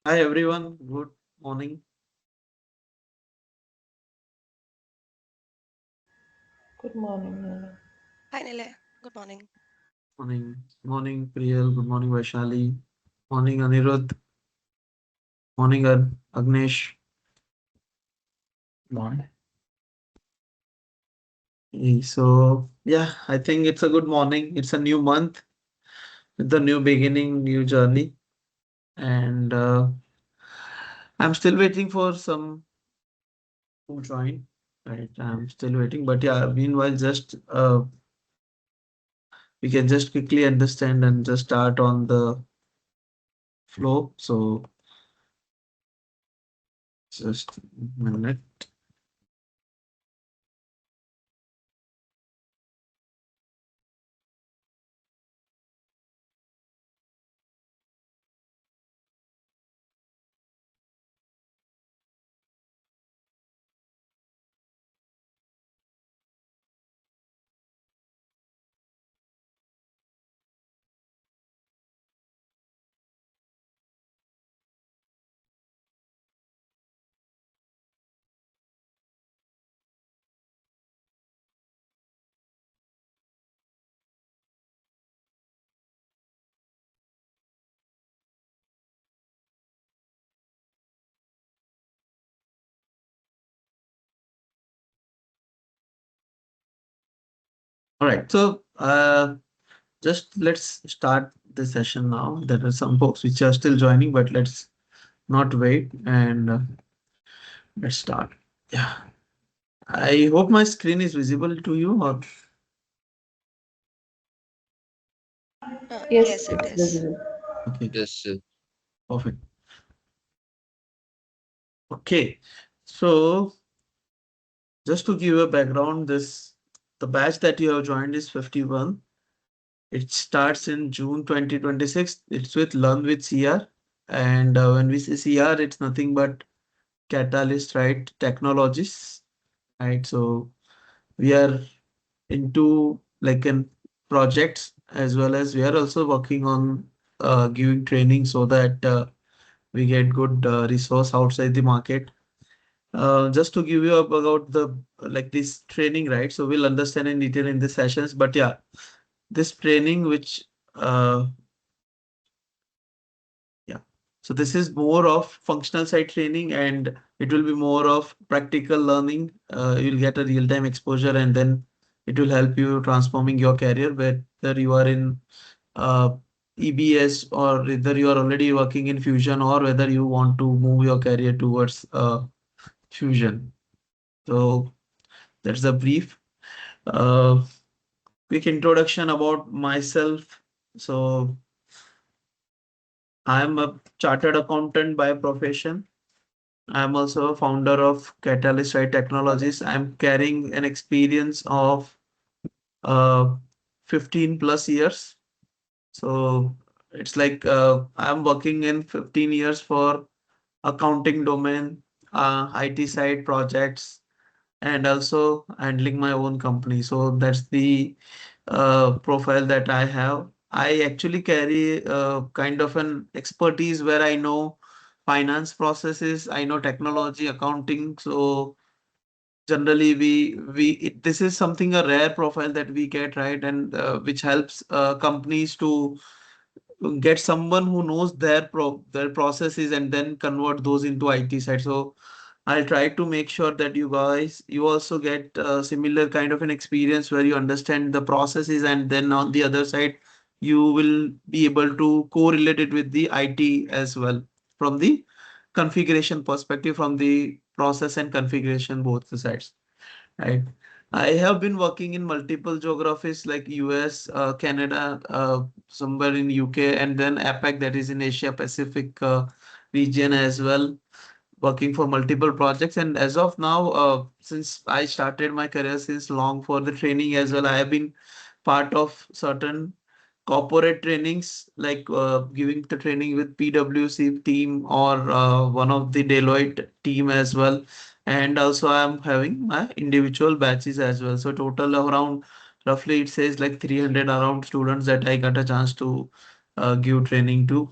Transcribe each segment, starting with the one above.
Hi everyone, good morning. Good morning, Nilay. Hi, Nilay. Good morning. Morning Priyal, good morning Vaishali, morning Anirudh, morning Agnesh. Morning. So I think it's a good morning. It's a new month with the new beginning, new journey, and I'm still waiting for some to join. Right, I'm still waiting, but yeah, meanwhile, just we can just quickly understand and just start on the flow. So just a minute. All right, so just let's start the session now. There are some folks which are still joining, but let's not wait and let's start. Yeah, I hope my screen is visible to you or Yes, Yes, it it's is. visible. okay, Yes, perfect. Okay, so just to give you a background, this the batch that you have joined is 51. It starts in June 2026. It's with Learn with CR, and when we say CR, it's nothing but CatalystRight technologies, right? So we are into like in projects as well as we are also working on giving training so that we get good resource outside the market. Just to give you up about the like this training, right? So we'll understand in detail in the sessions. But yeah, this training which yeah. So this is more of functional side training and it will be more of practical learning. You'll get a real-time exposure and then it will help you transforming your career whether you are in uh, EBS or whether you are already working in Fusion or whether you want to move your career towards Fusion. So that's a brief. Uh, Quick introduction about myself. So I'm a chartered accountant by profession. I'm also a founder of CatalystRight Technologies. I'm carrying an experience of uh, 15 plus years. So it's like I'm working in 15 years for accounting domain, IT side projects, and also handling my own company. So that's the profile that I have. I actually carry kind of an expertise where I know finance processes, I know technology, accounting. So generally, this is something a rare profile that we get, right, and which helps companies to get someone who knows their processes and then convert those into IT side. So I'll try to make sure that you also get similar kind of an experience where you understand the processes and then on the other side you will be able to correlate it with the IT as well from the configuration perspective, from the process and configuration both the sides. Right. I have been working in multiple geographies like US, Canada, somewhere in UK, and then APAC, that is in Asia Pacific region as well, working for multiple projects. And as of now, since I started my career since long for the training as well, I have been part of certain corporate trainings like giving the training with PwC team or one of the Deloitte team as well. And also I'm having my individual batches as well. So total around roughly it says like 300 around students that I got a chance to give training to.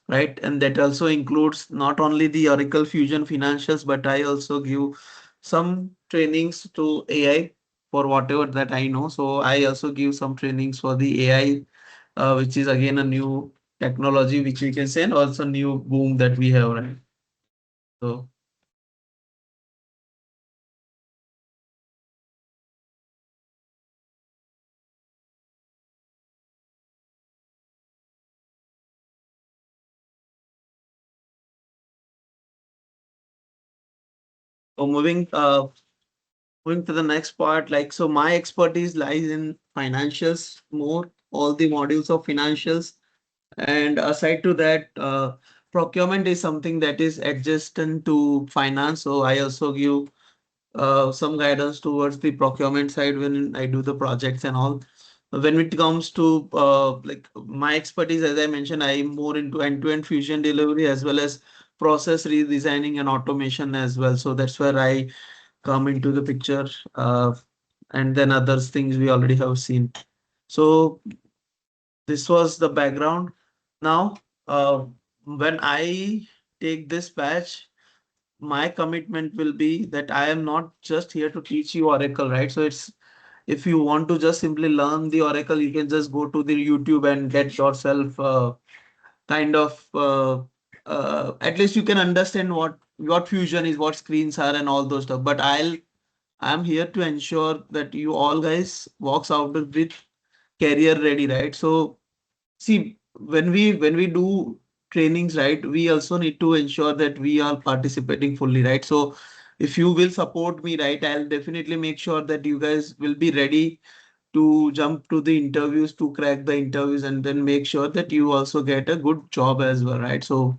right? And that also includes not only the Oracle Fusion Financials, but I also give some trainings to AI for whatever that I know. So I also give some trainings for the AI, which is again a new technology which we can say, and also new boom that we have, right? So so moving to the next part, like, so my expertise lies in financials more, all the modules of financials. And aside to that, procurement is something that is adjacent to finance. So I also give some guidance towards the procurement side when I do the projects and all. When it comes to like my expertise, as I mentioned, I'm more into end-to-end fusion delivery as well as process redesigning and automation as well. So that's where I come into the picture. And then other things we already have seen. So this was the background. Now, when I take this batch, my commitment will be that I am not just here to teach you Oracle, right? So it's, if you want to just simply learn the Oracle, you can just go to the YouTube and get yourself kind of at least you can understand what fusion is, what screens are, and all those stuff. But I'm here to ensure that you all guys walks out with career ready, right? So see, when we do trainings, right, we also need to ensure that we are participating fully, right? So if you will support me, right, I'll definitely make sure that you guys will be ready to jump to the interviews, to crack the interviews, and then make sure that you also get a good job as well, right? So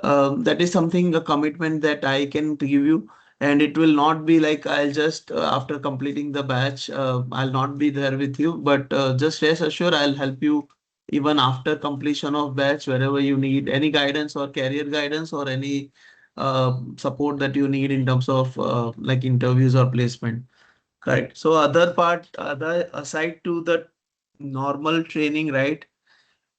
that is something, a commitment that I can give you. And it will not be like I'll just after completing the batch, I'll not be there with you, but just rest assured I'll help you even after completion of batch, wherever you need any guidance or career guidance or any support that you need in terms of like interviews or placement. Correct. So other part, other aside to the normal training, right?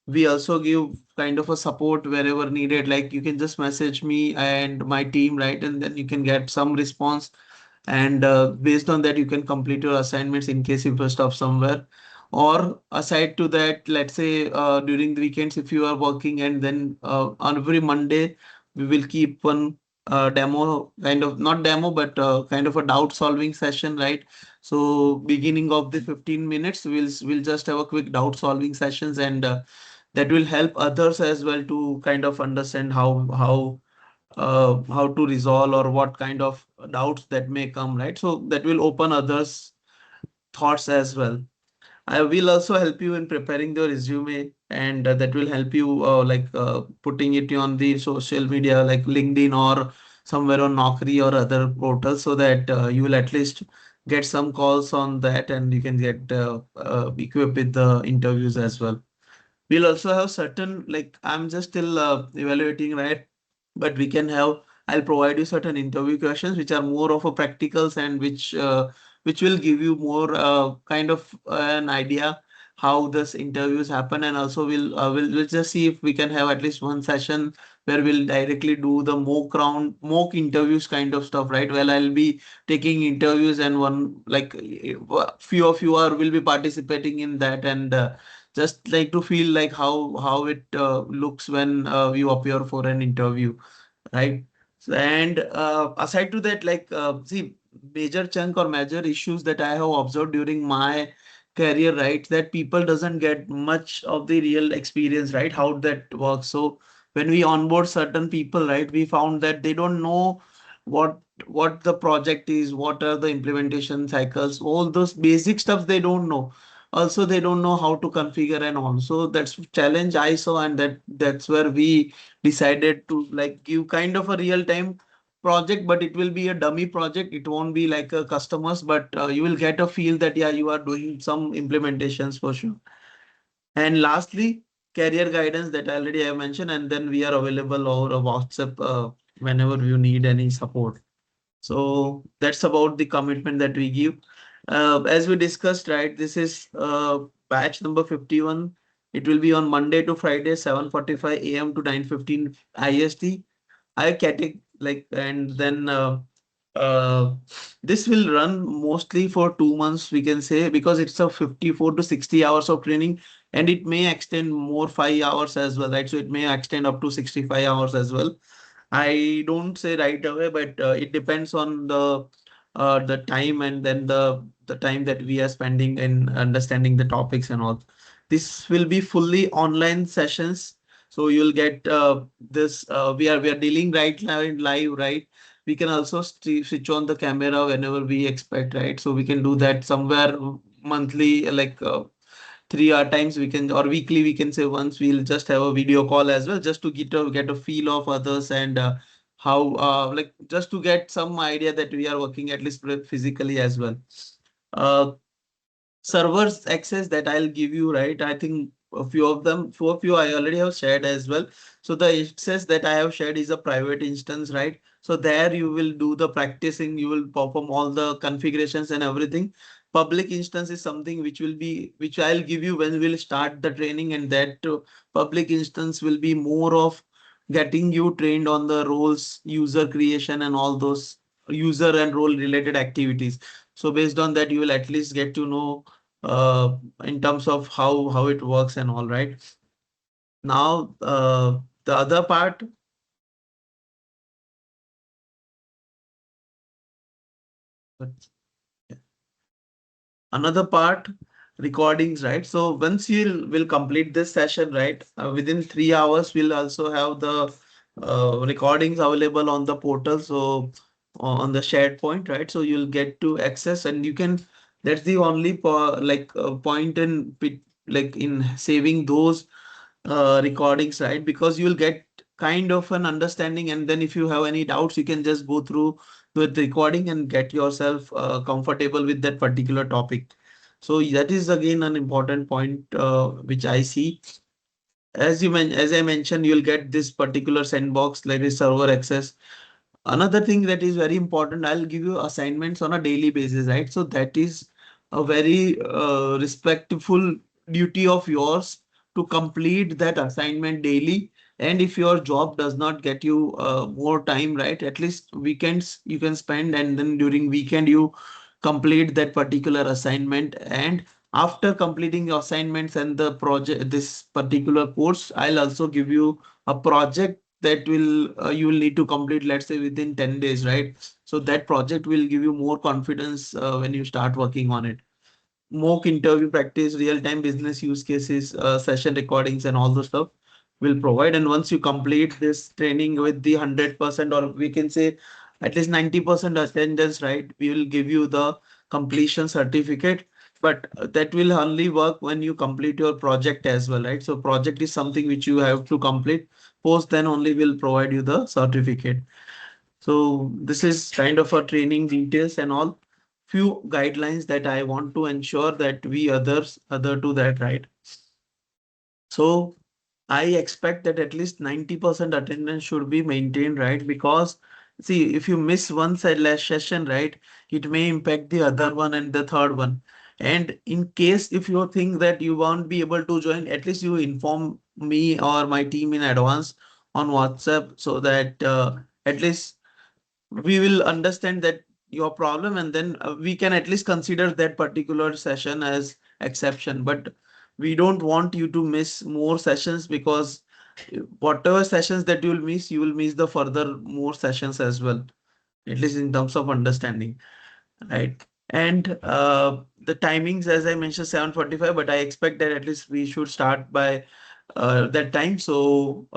We also give kind of a support wherever needed. Like you can just message me and my team, right? And then you can get some response, and based on that you can complete your assignments in case you first off somewhere. Or aside to that, let's say during the weekends if you are working, and then on every Monday we will keep one demo, kind of not demo, but kind of a doubt solving session, right? So beginning of the 15 minutes we'll just have a quick doubt solving sessions, and that will help others as well to kind of understand how to resolve or what kind of doubts that may come, right? So that will open others thoughts as well. I will also help you in preparing the resume, and that will help you like putting it on the social media like LinkedIn or somewhere on Naukri or other portals, so that you will at least get some calls on that, and you can get equipped with the interviews as well. We'll also have certain, like I'm just still evaluating, right? But we can have, I'll provide you certain interview questions which are more of a practicals, and which will give you more kind of an idea how this interviews happen. And also we'll just see if we can have at least one session where we'll directly do the mock interviews kind of stuff, right? Well, I'll be taking interviews, and one like few of you are will be participating in that, and just like to feel like how it looks when you appear for an interview, right? So, and aside to that, like see, major chunk or major issues that I have observed during my career, right, that people doesn't get much of the real experience, right, how that works. So when we onboard certain people, right, we found that they don't know what what the project is, what are the implementation cycles, all those basic stuff they don't know. Also they don't know how to configure and all. So that's challenge I saw, and that's where we decided to like give kind of a real time project, but it will be a dummy project. It won't be like a customers, but you will get a feel that yeah, you are doing some implementations for sure. And lastly, career guidance that I already have mentioned, and then we are available over a WhatsApp whenever you need any support. So that's about the commitment that we give. As we discussed, right, this is batch number 51. It will be on Monday to Friday, 7:45 a.m. to 9:15 IST. I categ like and then this will run mostly for 2 months, we can say, because it's a 54 to 60 hours of training, and it may extend more 5 hours as well, right? So it may extend up to 65 hours as well. I don't say right away, but it depends on the time, and then the time that we are spending in understanding the topics and all. This will be fully online sessions, so you'll get this. We are dealing right now in live, right? We can also switch on the camera whenever we expect, right? So we can do that somewhere monthly, like 3 hour times we can, or weekly we can say, once we'll just have a video call as well, just to get a feel of others, and how like just to get some idea that we are working at least physically as well. uh, Servers access that I'll give you, right? I think a few of them, few of you I already have shared as well. So the access that I have shared is a private instance, right? So there you will do the practicing, you will perform all the configurations and everything. Public instance is something which I'll give you when we'll start the training, and that public instance will be more of getting you trained on the roles, user creation, and all those user and role related activities. So based on that, you will at least get to know uh, in terms of how it works and all, right? Now, the other part, but another part, recordings, right? So once you will complete this session, right, within 3 hours, we'll also have the recordings available on the portal. So on the shared point, right? So you'll get to access, and you can. That's the only point in like in saving those recordings, right? Because you'll get kind of an understanding, and then if you have any doubts, you can just go through the recording and get yourself comfortable with that particular topic. So that is again an important point which I see. As I mentioned, you'll get this particular sandbox, like a server access. Another thing that is very important, I'll give you assignments on a daily basis, right? So that is a very respectful duty of yours to complete that assignment daily. And if your job does not get you more time, right, at least weekends you can spend, and then during weekend you complete that particular assignment. And after completing your assignments and the project, this particular course, I'll also give you a project that will you will need to complete, let's say within 10 days, right? So that project will give you more confidence when you start working on it. Mock interview practice, real-time business use cases, session recordings, and all the stuff will provide. And once you complete this training with the 100%, or we can say at least 90% attendance, right, we will give you the completion certificate. But that will only work when you complete your project as well, right? So project is something which you have to complete. Post then only will provide you the certificate. So this is kind of a training details and all. Few guidelines that I want to ensure that we other to that, right? So I expect that at least 90% attendance should be maintained, right? Because see, if you miss one last session, right, it may impact the other one and the third one. And in case if you think that you won't be able to join, at least you inform me or my team in advance on WhatsApp, so that at least we will understand that your problem, and then we can at least consider that particular session as exception. But we don't want you to miss more sessions, because whatever sessions that you will miss the further more sessions as well, at least in terms of understanding, right? And the timings, as I mentioned, 7:45, but I expect that at least we should start by that time. So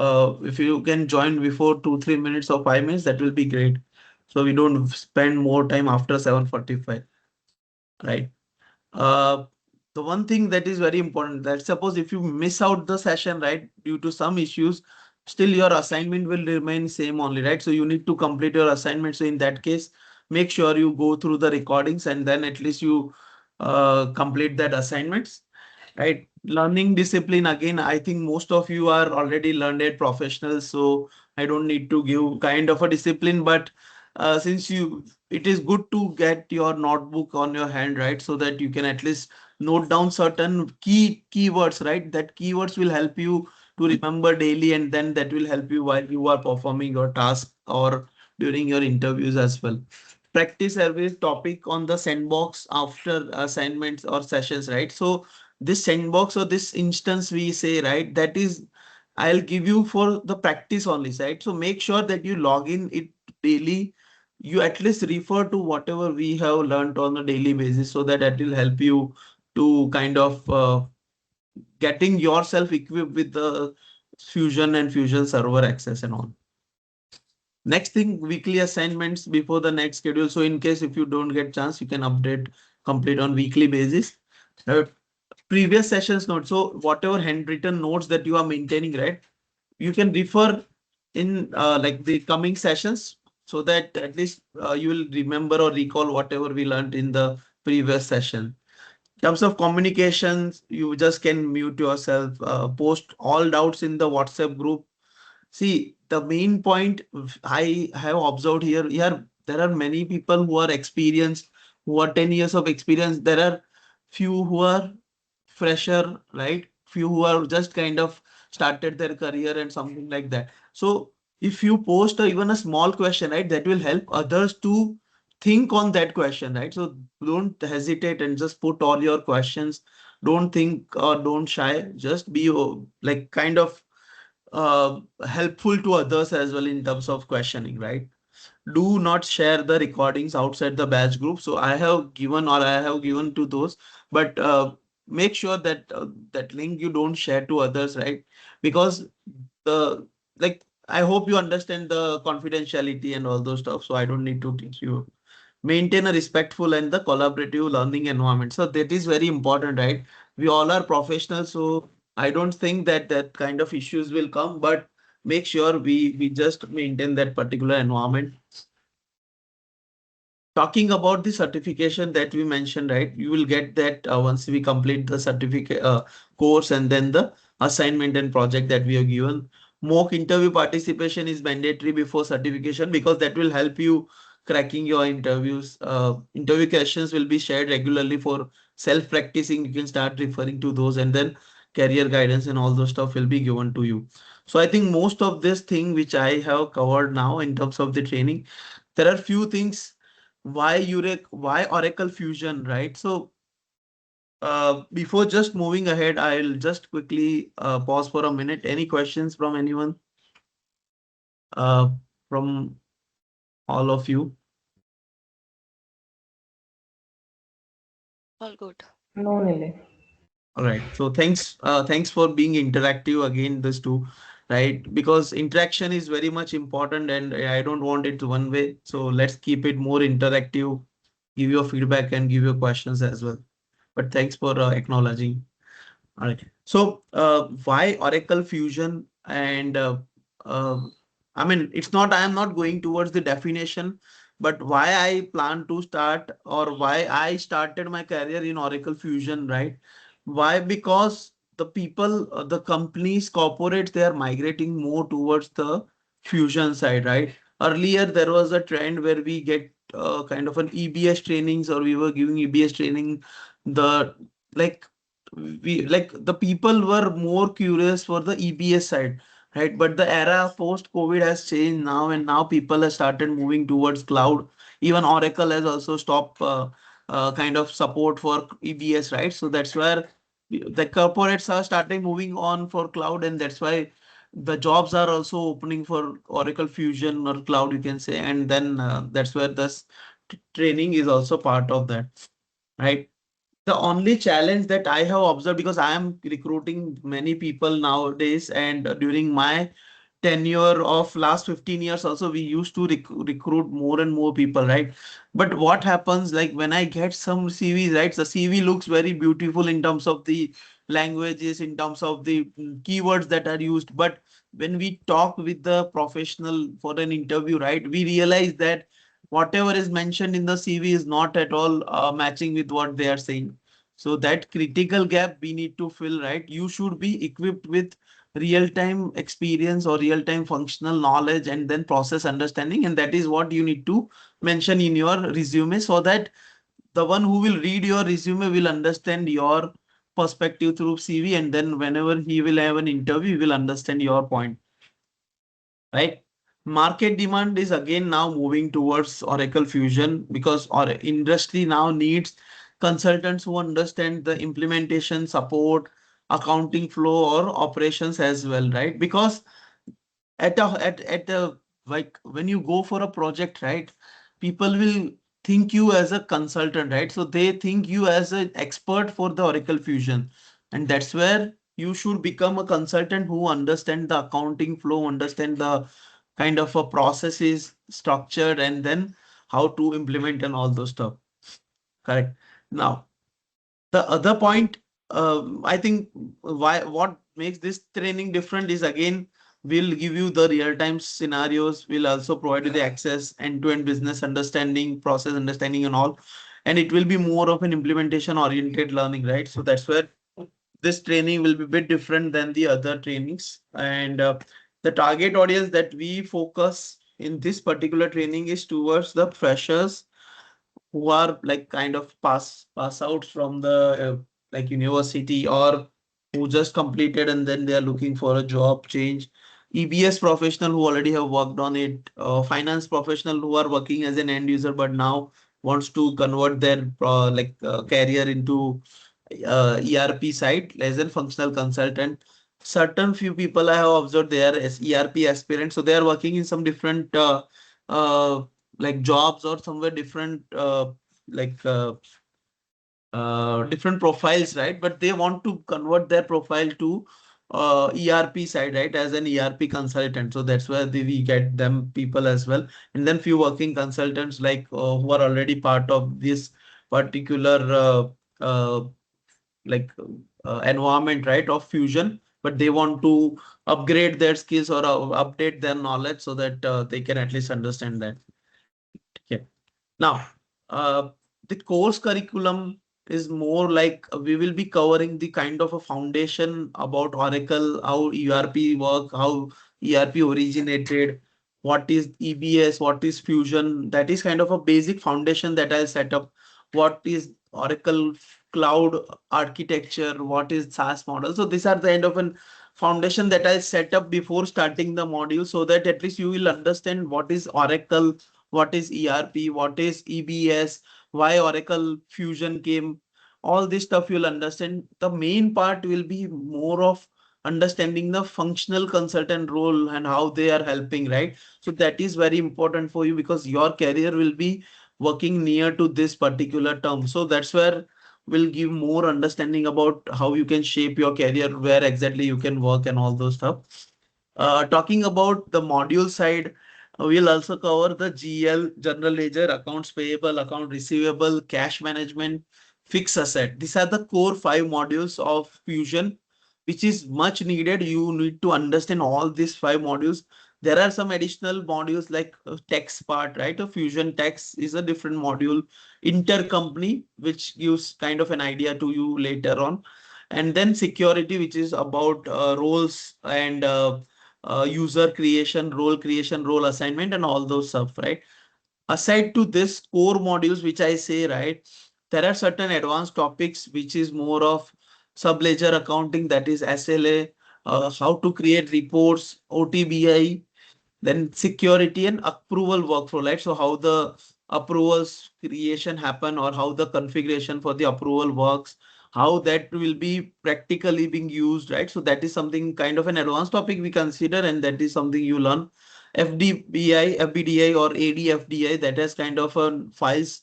if you can join before 2 3 minutes or 5 minutes, that will be great. So we don't spend more time after 7:45, right? Uh, the one thing that is very important, that suppose if you miss out the session, right, due to some issues, still your assignment will remain same only, right? So you need to complete your assignment. So in that case, make sure you go through the recordings, and then at least you complete that assignments, right? Learning discipline, again, I think most of you are already learned professionals, so I don't need to give kind of a discipline. But since you, it is good to get your notebook on your hand, right? So that you can at least note down certain keywords, right? That keywords will help you to remember daily, and then that will help you while you are performing your task or during your interviews as well. Practice every topic on the sandbox after assignments or sessions, right? So this sandbox or this instance we say, right, that is, I'll give you for the practice only, right? So make sure that you log in it daily. You at least refer to whatever we have learned on a daily basis, so that it will help you to kind of getting yourself equipped with the Fusion and Fusion server access and all. Next thing, weekly assignments before the next schedule. So in case if you don't get chance, you can update complete on weekly basis. Uh, Previous sessions notes. So whatever handwritten notes that you are maintaining, right? You can refer in like the coming sessions, so that at least you will remember or recall whatever we learned in the previous session. In terms of communications, you just can mute yourself, post all doubts in the WhatsApp group. See, the main point I have observed here, there are many people who are experienced, who are 10 years of experience. There are few who are fresher, right? Few who are just kind of started their career and something like that. So if you post even a small question, right, that will help others to think on that question, right? So don't hesitate and just put all your questions. Don't think or don't shy. Just be like kind of helpful to others as well in terms of questioning, right? Do not share the recordings outside the batch group. So I have given, or I have given to those, but make sure that that link you don't share to others, right? Because the, like, I hope you understand the confidentiality and all those stuff. So I don't need to teach you. Maintain a respectful and the collaborative learning environment. So that is very important, right? We all are professionals, so I don't think that that kind of issues will come, but make sure we just maintain that particular environment. Talking about the certification that we mentioned, right? You will get that once we complete the certificate course, and then the assignment and project that we are given. Mock interview participation is mandatory before certification, because that will help you cracking your interviews. Interview questions will be shared regularly for self practicing. You can start referring to those, and then career guidance and all those stuff will be given to you. So I think most of this thing which I have covered now in terms of the training, there are few things. Why Oracle Fusion, right? So before just moving ahead, I'll just quickly pause for a minute. Any questions from anyone, uh, from all of you? All good. No, Nilay. All right. So thanks for being interactive again, this too, right? Because interaction is very much important, and I don't want it one way. So let's keep it more interactive. Give your feedback and give your questions as well. But thanks for acknowledging. All right. So, why Oracle Fusion? And uh, I mean, it's not, I am not going towards the definition, but why I plan to start, or why I started my career in Oracle Fusion, right? Why? Because the people, the companies, corporates, they are migrating more towards the fusion side, right? Earlier, there was a trend where we get kind of an EBS trainings, or we were giving EBS training. The, like, we, like, the people were more curious for the EBS side, right? But the era post COVID has changed now, and now people have started moving towards cloud. Even Oracle has also stopped kind of support for EBS, right? So that's where the corporates are starting moving on for cloud, and that's why the jobs are also opening for Oracle Fusion or cloud, you can say. And then that's where this training is also part of that, right? The only challenge that I have observed, because I am recruiting many people nowadays, and during my tenure of last 15 years also, we used to recruit more and more people, right? But what happens, like, when I get some CVs, right, the CV looks very beautiful in terms of the languages, in terms of the keywords that are used, but when we talk with the professional for an interview, right, we realize that whatever is mentioned in the CV is not at all matching with what they are saying. So that critical gap we need to fill, right? You should be equipped with real-time experience or real-time functional knowledge and then process understanding. And that is what you need to mention in your resume so that the one who will read your resume will understand your perspective through CV. And then whenever he will have an interview, he will understand your point, right? Market demand is again now moving towards Oracle Fusion because our industry now needs consultants who understand the implementation, support, accounting flow, or operations as well, right? Because at a like when you go for a project, right, people will think you as a consultant, right? So they think you as an expert for the Oracle Fusion, and that's where you should become a consultant who understand the accounting flow, understand the kind of a process is structured, and then how to implement and all those stuff. Correct. Now, the other point, I think why what makes this training different is again, we'll give you the real-time scenarios. We'll also provide you the access, end-to-end business understanding, process understanding, and all. And it will be more of an implementation-oriented learning, right? So that's where this training will be a bit different than the other trainings. And the target audience that we focus in this particular training is towards the freshers who are like kind of pass outs from the like university, or who just completed and then they are looking for a job change. EBS professional who already have worked on it, finance professional who are working as an end user but now wants to convert their career into ERP side as a functional consultant. Certain few people I have observed they are as ERP aspirants, so they are working in some different like jobs or somewhere different like different profiles, right? But they want to convert their profile to ERP side, right? As an ERP consultant. So that's where we get them people as well. And then few working consultants like who are already part of this particular like environment, right, of fusion, but they want to upgrade their skills or update their knowledge so that they can at least understand that. Okay. Now, the course curriculum is more like we will be covering the kind of a foundation about Oracle, how ERP work, how ERP originated, what is EBS, what is Fusion. That is kind of a basic foundation that I'll set up. What is Oracle cloud architecture? What is SaaS model? So these are the kind of an foundation that I'll set up before starting the module so that at least you will understand what is Oracle, what is ERP, what is EBS, why Oracle Fusion came. All this stuff you'll understand. The main part will be more of understanding the functional consultant role and how they are helping, right? So that is very important for you because your career will be working near to this particular term. So that's where we'll give more understanding about how you can shape your career, where exactly you can work and all those stuff. Talking about the module side, we'll also cover the GL, general ledger, accounts payable, account receivable, cash management, fixed asset. These are the core five modules of Fusion, which is much needed. You need to understand all these five modules. There are some additional modules like tax part, right? A Fusion tax is a different module, intercompany, which gives kind of an idea to you later on. And then security, which is about roles and user creation, role assignment, and all those stuff, right? Aside to this core modules, which I say, right, there are certain advanced topics which is more of subledger accounting, that is SLA, how to create reports, OTBI, then security and approval workflow, right? So how the approvals creation happen or how the configuration for the approval works, how that will be practically being used, right? So that is something kind of an advanced topic we consider, and that is something you learn. FDBI, FBDI or ADFDI, that is kind of a files,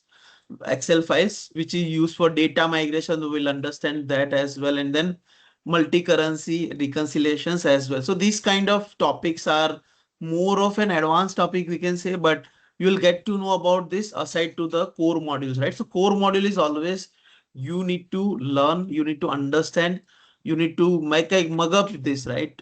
Excel files, which is used for data migration. We will understand that as well. And then multi-currency reconciliations as well. So these kind of topics are more of an advanced topic, we can say, but you will get to know about this aside to the core modules, right? So core module is always you need to learn, you need to understand, you need to make a mug up this, right?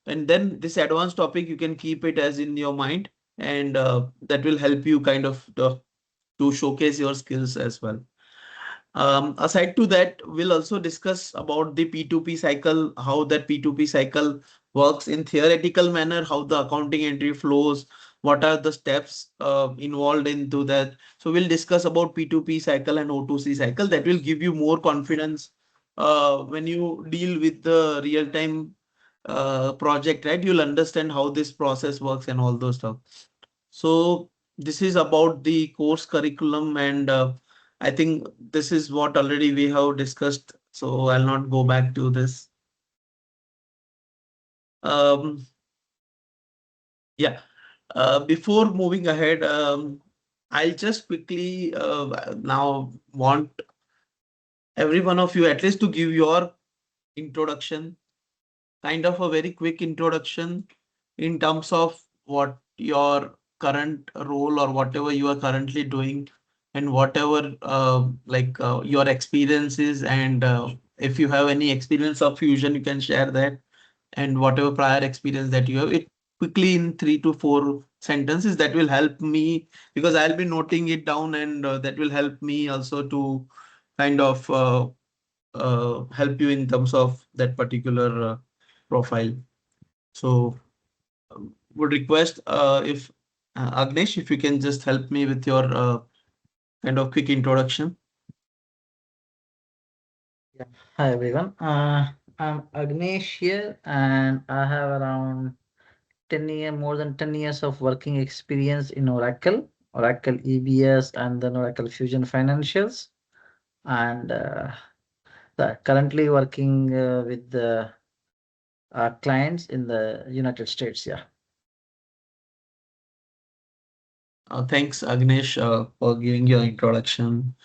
And then this advanced topic, you can keep it as in your mind, and that will help you kind of to showcase your skills as well. Aside to that, we'll also discuss about the P2P cycle, how that P2P cycle works in theoretical manner, how the accounting entry flows, what are the steps involved into that. So we'll discuss about P2P cycle and O2C cycle. That will give you more confidence when you deal with the real time project, right? You'll understand how this process works and all those stuff. So this is about the course curriculum, and I think this is what already we have discussed. So I'll not go back to this. Um, yeah. Before moving ahead, I'll just quickly now want every one of you at least to give your introduction, kind of a very quick introduction in terms of what your current role or whatever you are currently doing, and whatever your experiences, and if you have any experience of fusion you can share that, and whatever prior experience that you have it quickly in 3 to 4 sentences. That will help me because I'll be noting it down, and that will help me also to kind of help you in terms of that particular profile. So would request if Agnesh, if you can just help me with your kind of quick introduction. Yeah. Hi everyone. I'm Agnesh here, and I have around more than 10 years of working experience in Oracle EBS, and then Oracle Fusion Financials, and currently working with the clients in the United States. Yeah. Thanks, Agnesh, for giving your introduction.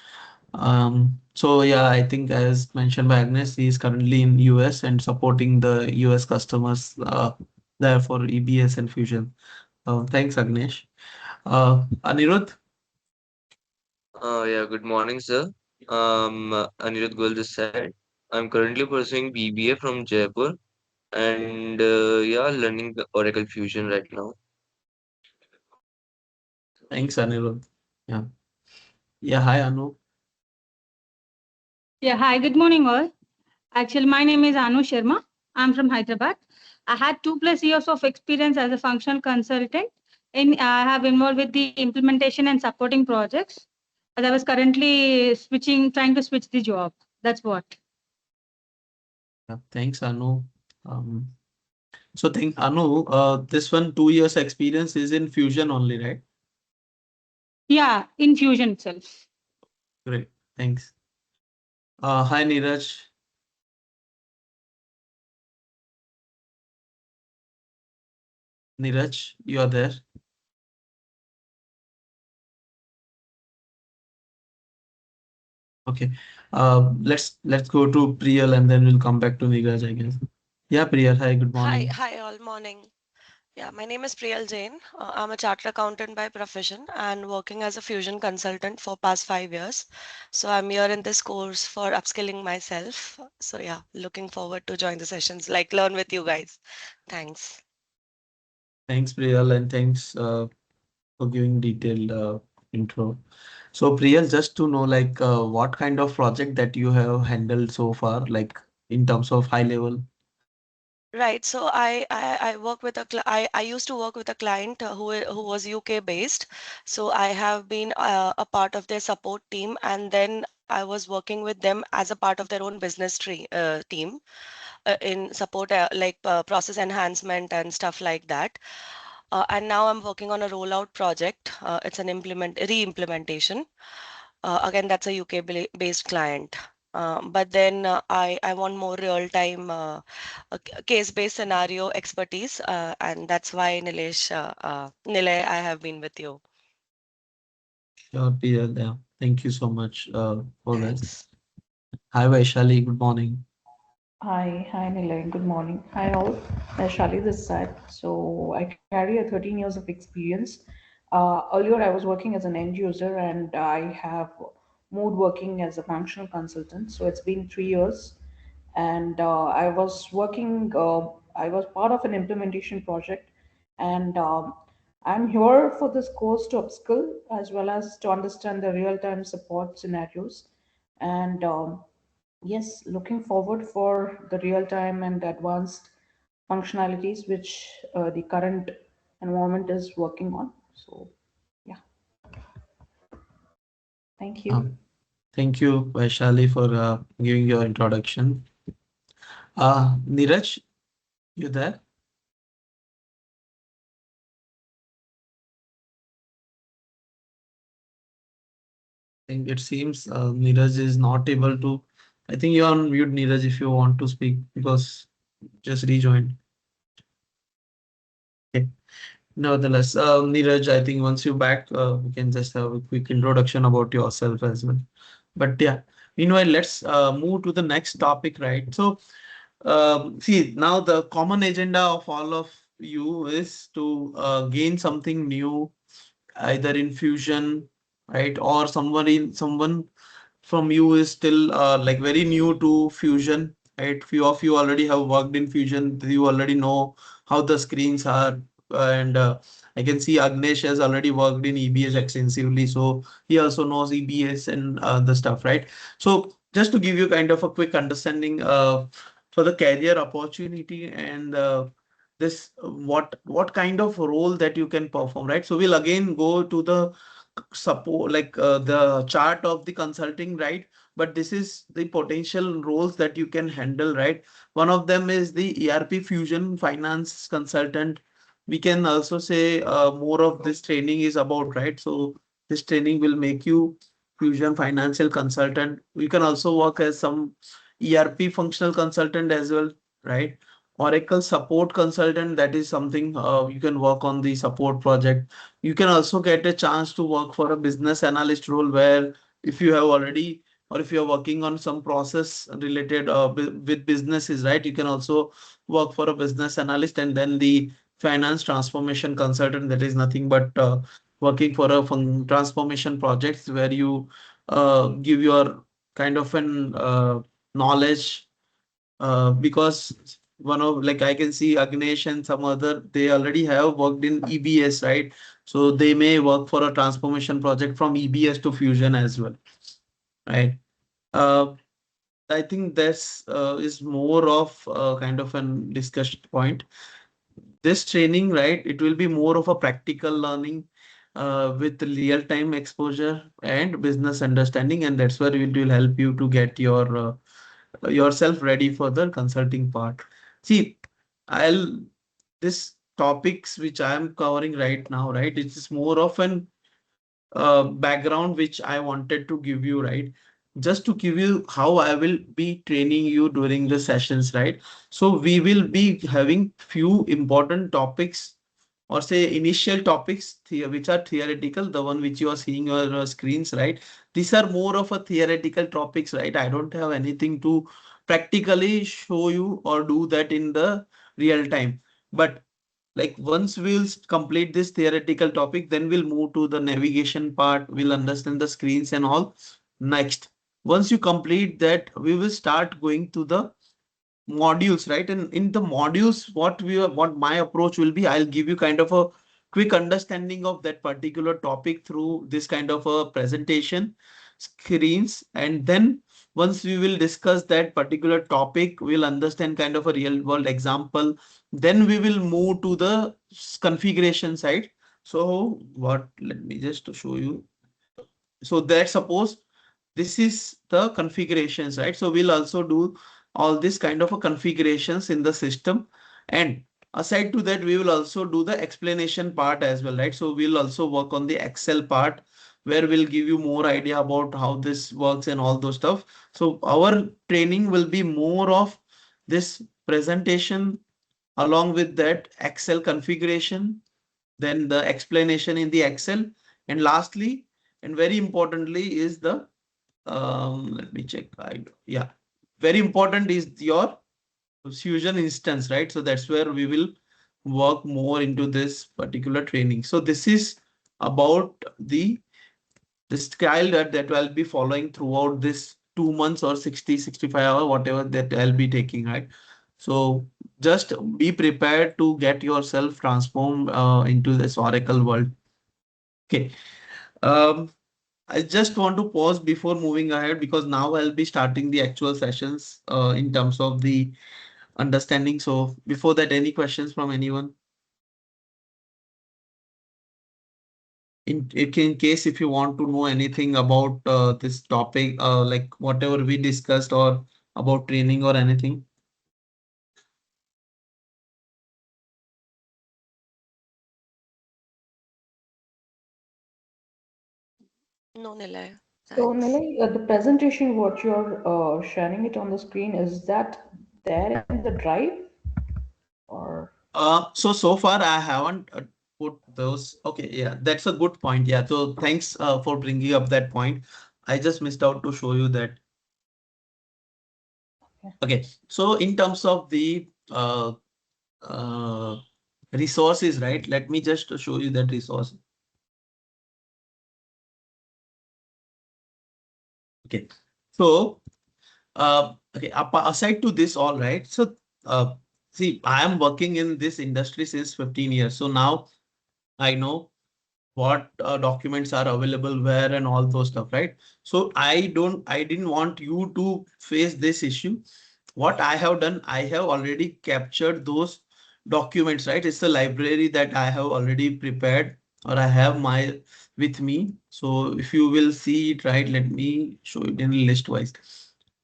So yeah, I think as mentioned by Agnes, he is currently in US and supporting the US customers there for EBS and Fusion. Thanks, Agnesh. Anirudh, Yeah, good morning, sir. Anirudh Goel this side. I'm currently pursuing BBA from Jaipur and yeah, learning the Oracle Fusion right now. thanks, Anirudh. Yeah, yeah. Hi, Anu. Yeah, hi, good morning, all. Actually, my name is Anu Sharma. I'm from Hyderabad. I had 2+ years of experience as a functional consultant, and I have involved with the implementation and supporting projects. But I was currently trying to switch the job. That's what. Yeah, thanks, Anu. Um, so thank Anu. This one 2 years experience is in Fusion only, right? Yeah, in Fusion itself. Great. Thanks. Hi, Neeraj. Neeraj, you are there. Okay. Let's go to Priyal and then we'll come back to Neeraj, I guess. Yeah, Priyal. Hi, good Hi, morning. hi all, morning. Yeah, my name is Priyal Jain. I'm a chartered accountant by profession and working as a fusion consultant for past 5 years. So I'm here in this course for upskilling myself. So yeah, looking forward to join the sessions, like learn with you guys. Thanks. Thanks, Priyal, and thanks for giving detailed intro. So, Priyal, just to know, like, what kind of project that you have handled so far, like in terms of high level. Right. So I work with I used to work with a client who was UK based. So I have been a part of their support team, and then I was working with them as a part of their own business team in support like process enhancement and stuff like that. And now I'm working on a rollout project. It's an re-implementation. Again, that's a UK based client. But then I want more real time case based scenario expertise, and that's why Nilay, I have been with you. Sure, Priyal, yeah. Thank you so much for this. Thanks. Hi, Vaishali. Good morning. Hi, Nilay. Good morning. Hi, all. Shali this side. So, I carry a 13 years of experience. Earlier, I was working as an end user, and I have moved working as a functional consultant. So, it's been 3 years, and I was part of an implementation project, and I'm here for this course to upskill as well as to understand the real time support scenarios. And yes, looking forward for the real time and advanced functionalities which the current environment is working on. So, yeah, thank you. Um, Thank you, Vaishali, for giving your introduction. Neeraj, you there? I think it seems Neeraj is not able to. I think you're on mute, Neeraj, if you want to speak, because just rejoined. Okay. Nevertheless, Neeraj, I think once you're back, we can just have a quick introduction about yourself as well. But yeah, meanwhile, let's move to the next topic, right? So, see, now the common agenda of all of you is to gain something new, either in Fusion, right, or someone from you is still like very new to Fusion, right? Few of you already have worked in Fusion. You already know how the screens are. And I can see Agnesh has already worked in EBS extensively. So he also knows EBS and the stuff, right? So just to give you kind of a quick understanding for the career opportunity and this what kind of role that you can perform, right? So we'll again go to the support like the chart of the consulting, right? But this is the potential roles that you can handle, right? One of them is the ERP Fusion Finance Consultant. We can also say more of this training is about, right? So this training will make you Fusion Financial Consultant. You can also work as some ERP functional consultant as well, right? Oracle support consultant, that is something you can work on the support project. You can also get a chance to work for a business analyst role, where if you have already or if you're working on some process related with businesses, right, you can also work for a business analyst. And then the finance transformation consultant, that is nothing but working for a transformation projects where you give your kind of an knowledge, because one of like I can see Agnesh and some other, they already have worked in EBS, right? So they may work for a transformation project from EBS to Fusion as well, right? Uh, I think this is more of kind of an discussion point. This training, right, it will be more of a practical learning with real-time exposure and business understanding, and that's where it will help you to get yourself ready for the consulting part. See, I'll this topics which I am covering right now, right? It is more of an background which I wanted to give you, right? Just to give you how I will be training you during the sessions, right? So we will be having few important topics, or say initial topics which are theoretical, the one which you are seeing on your screens, right? These are more of a theoretical topics, right? I don't have anything to practically show you or do that in the real time. But like once we'll complete this theoretical topic, then we'll move to the navigation part. We'll understand the screens and all. Next, once you complete that, we will start going to the modules, right? And in the modules, what my approach will be, I'll give you kind of a quick understanding of that particular topic through this kind of a presentation screens. And then once we will discuss that particular topic, we'll understand kind of a real world example. Then we will move to the configuration side. So what, let me just show you. So that suppose this is the configurations, right? So we'll also do all this kind of a configurations in the system. And aside to that, we will also do the explanation part as well, right? So we'll also work on the Excel part, where we'll give you more idea about how this works and all those stuff. So our training will be more of this presentation, along with that Excel configuration, then the explanation in the Excel, and lastly, and very importantly, is the let me check. Yeah, very important is your Fusion instance, right? So that's where we will work more into this particular training. So this is about the style that I'll be following throughout this 2 months or 60-65 hour, whatever that I'll be taking, right? So just be prepared to get yourself transformed into this Oracle world. Okay. Um, I just want to pause before moving ahead, because now I'll be starting the actual sessions in terms of the understanding. So before that, any questions from anyone? In case if you want to know anything about this topic, like whatever we discussed or about training or anything. No, Nilay. So, Thanks. Nilay, the presentation, what you're sharing it on the screen, is that there in the drive or? So far I haven't put those. Okay, yeah, that's a good point. Yeah, so thanks for bringing up that point. I just missed out to show you that. Okay, so in terms of the uh, resources, right? Let me just show you that resource. Okay, so okay, aside to this, all right. So see, I am working in this industry since 15 years. So now I know what documents are available where and all those stuff, right? So I didn't want you to face this issue. What I have done, I have already captured those documents, right? It's a library that I have already prepared or I have my with me. So if you will see it, right, let me show it in list wise,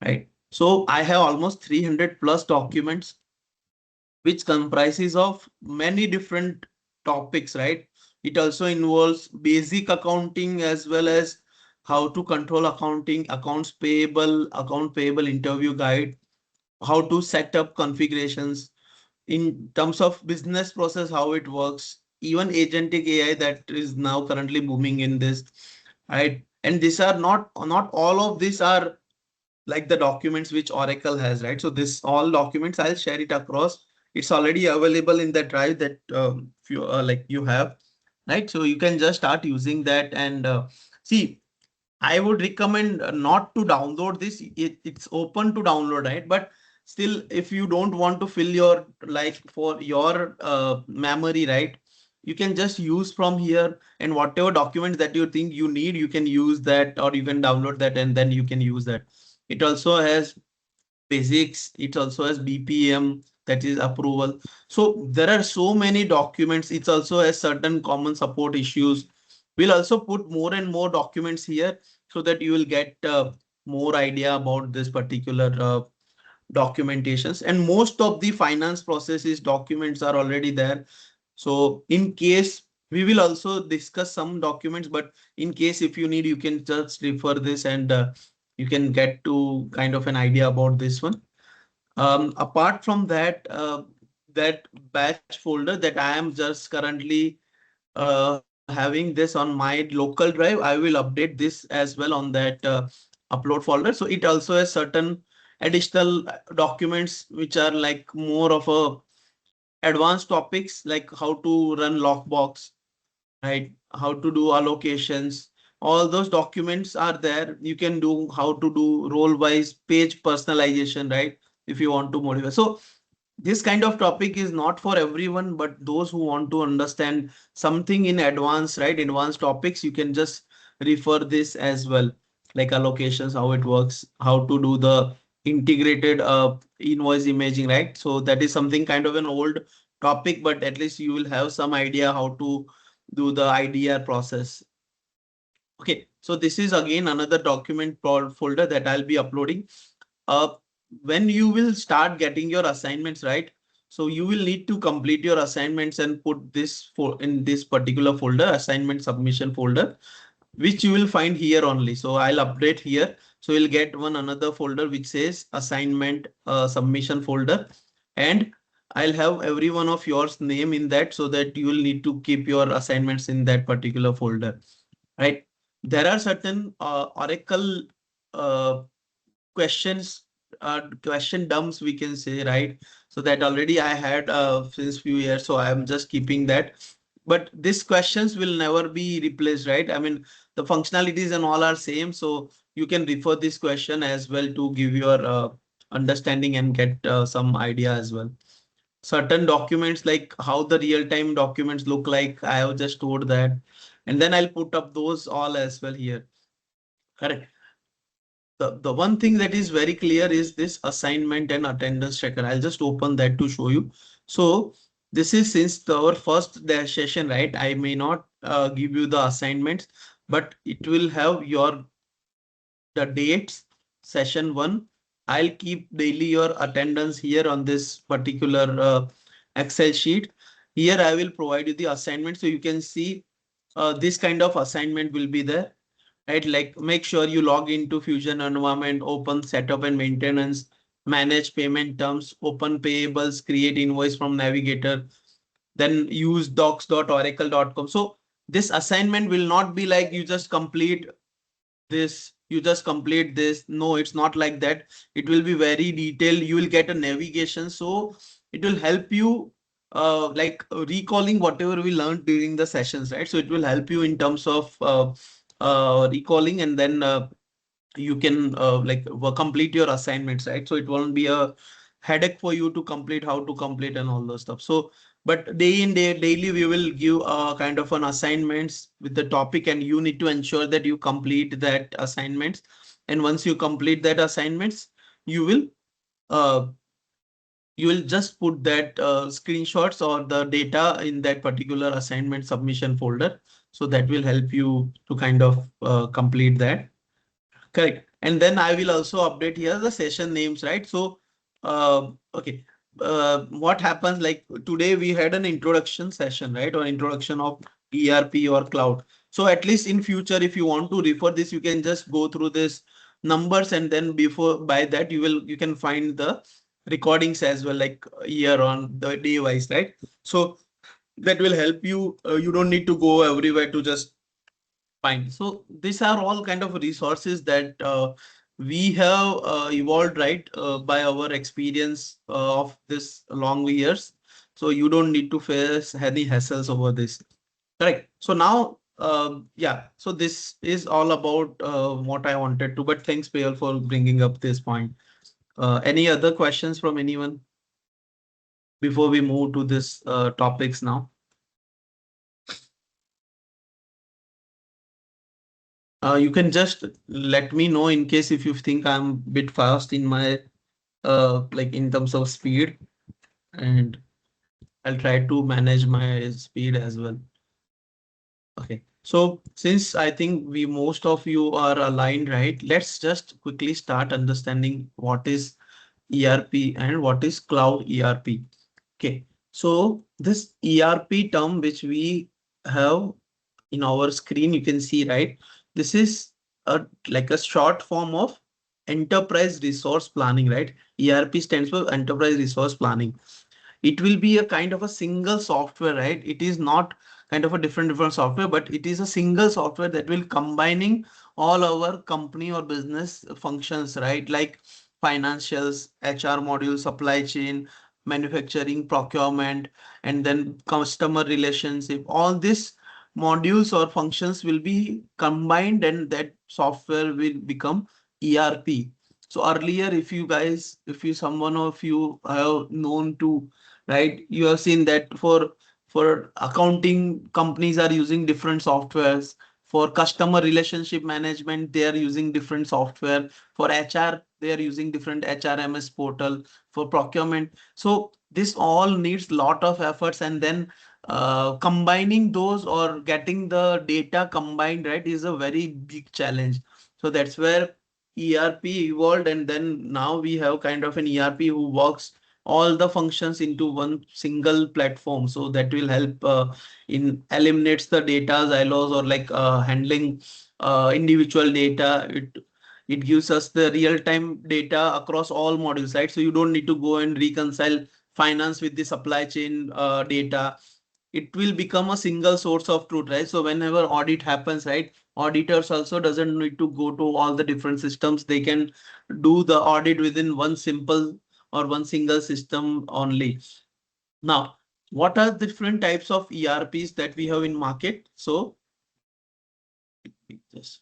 right? So I have almost 300 plus documents which comprises of many different topics, right? It also involves basic accounting as well as how to control accounting, account payable interview guide, how to set up configurations in terms of business process, how it works, even agentic AI that is now currently booming in this, right? And these are not all of these are like the documents which Oracle has, right? So this all documents, I'll share it across. It's already available in the drive that if you like you have, right? So you can just start using that and see. I would recommend not to download this. It's open to download, right? But still, if you don't want to fill your like for your memory, right? You can just use from here and whatever documents that you think you need, you can use that or you can download that and then you can use that. It also has physics, it also has BPM, that is approval. So there are so many documents. It also has certain common support issues. We'll also put more and more documents here so that you will get more idea about this particular documentations. And most of the finance processes documents are already there. So in case we will also discuss some documents, but in case if you need, you can just refer this and you can get to kind of an idea about this one. Apart from that, that batch folder that I am just currently having this on my local drive, I will update this as well on that upload folder. So it also has certain additional documents which are like more of a advanced topics like how to run lockbox, right? How to do allocations. All those documents are there. You can do how to do role wise page personalization, right? If you want to modify. So this kind of topic is not for everyone, but those who want to understand something in advance, right? Advanced topics, you can just refer this as well, like allocations, how it works, how to do the integrated invoice imaging, right? So that is something kind of an old topic, but at least you will have some idea how to do the IDR process. Okay, so this is again another document folder that I'll be uploading. uh, when you will start getting your assignments, right? So you will need to complete your assignments and put this for in this particular folder, assignment submission folder, which you will find here only. So I'll update here. So you'll get one another folder which says assignment submission folder, and I'll have every one of yours name in that so that you will need to keep your assignments in that particular folder, right? There are certain Oracle uh, questions, question dumps we can say, right? So that already I had since few years, so I am just keeping that. But these questions will never be replaced, right? I mean, the functionalities and all are same, so you can refer this question as well to give your understanding and get some idea as well. Certain documents like how the real-time documents look like, I have just stored that, and then I'll put up those all as well here. Correct. the one thing that is very clear is this assignment and attendance tracker. I'll just open that to show you. So this is since our first session, right? I may not give you the assignments, but it will have your the dates, session one. I'll keep daily your attendance here on this particular Excel sheet. Here I will provide you the assignment so you can see this kind of assignment will be there, right? Like make sure you log into Fusion environment, open setup and maintenance, manage payment terms, open payables, create invoice from navigator, then use docs.oracle.com. So this assignment will not be like you just complete this, you just complete this. No, it's not like that. It will be very detailed. You will get a navigation, so it will help you like recalling whatever we learned during the sessions, right? So it will help you in terms of recalling, and then you can complete your assignments, right? So it won't be a headache for you to complete, how to complete and all those stuff. So but day in day daily we will give kind of an assignments with the topic, and you need to ensure that you complete that assignments. And once you complete that assignments, you will uh, you will just put that screenshots or the data in that particular assignment submission folder. So that will help you to kind of complete that. Correct. And then I will also update here the session names, right? So, okay. What happens like today we had an introduction session, right? Or introduction of ERP or cloud. So at least in future, if you want to refer this, you can just go through this numbers, and then before by that you can find the recordings as well, like year on the day wise, right? So that will help you. You don't need to go everywhere to just fine. So these are all kind of resources that we have evolved, right, by our experience of this long years. So you don't need to face any hassles over this. Correct. So now, yeah. So this is all about what I wanted to. But thanks, Payal, for bringing up this point. Any other questions from anyone before we move to this topics now? You can just let me know in case if you think I'm a bit fast in my like in terms of speed, and I'll try to manage my speed as well. Okay. So since I think we most of you are aligned, right? Let's just quickly start understanding what is ERP and what is cloud ERP. Okay. So this ERP term which we have in our screen, you can see, right? This is a like a short form of enterprise resource planning, right? ERP stands for enterprise resource planning. It will be a kind of a single software, right? It is not kind of a different software, but it is a single software that will combining all our company or business functions, right? Like financials, HR module, supply chain, manufacturing, procurement, and then customer relationship. All these modules or functions will be combined, and that software will become ERP. So earlier, if you guys, if you someone of you have known to, right, you have seen that for accounting, companies are using different softwares. For customer relationship management, they are using different software. For HR, they are using different HRMS portal. For procurement, so this all needs lot of efforts, and then combining those or getting the data combined, right, is a very big challenge. So that's where ERP evolved, and then now we have kind of an ERP who works all the functions into one single platform. So that will help in eliminates the data silos, or like handling individual data. It gives us the real-time data across all modules, right? So you don't need to go and reconcile finance with the supply chain data. It will become a single source of truth, right? So whenever audit happens, right, auditors also doesn't need to go to all the different systems. They can do the audit within one simple or one single system only. Now, what are the different types of ERPs that we have in market? So just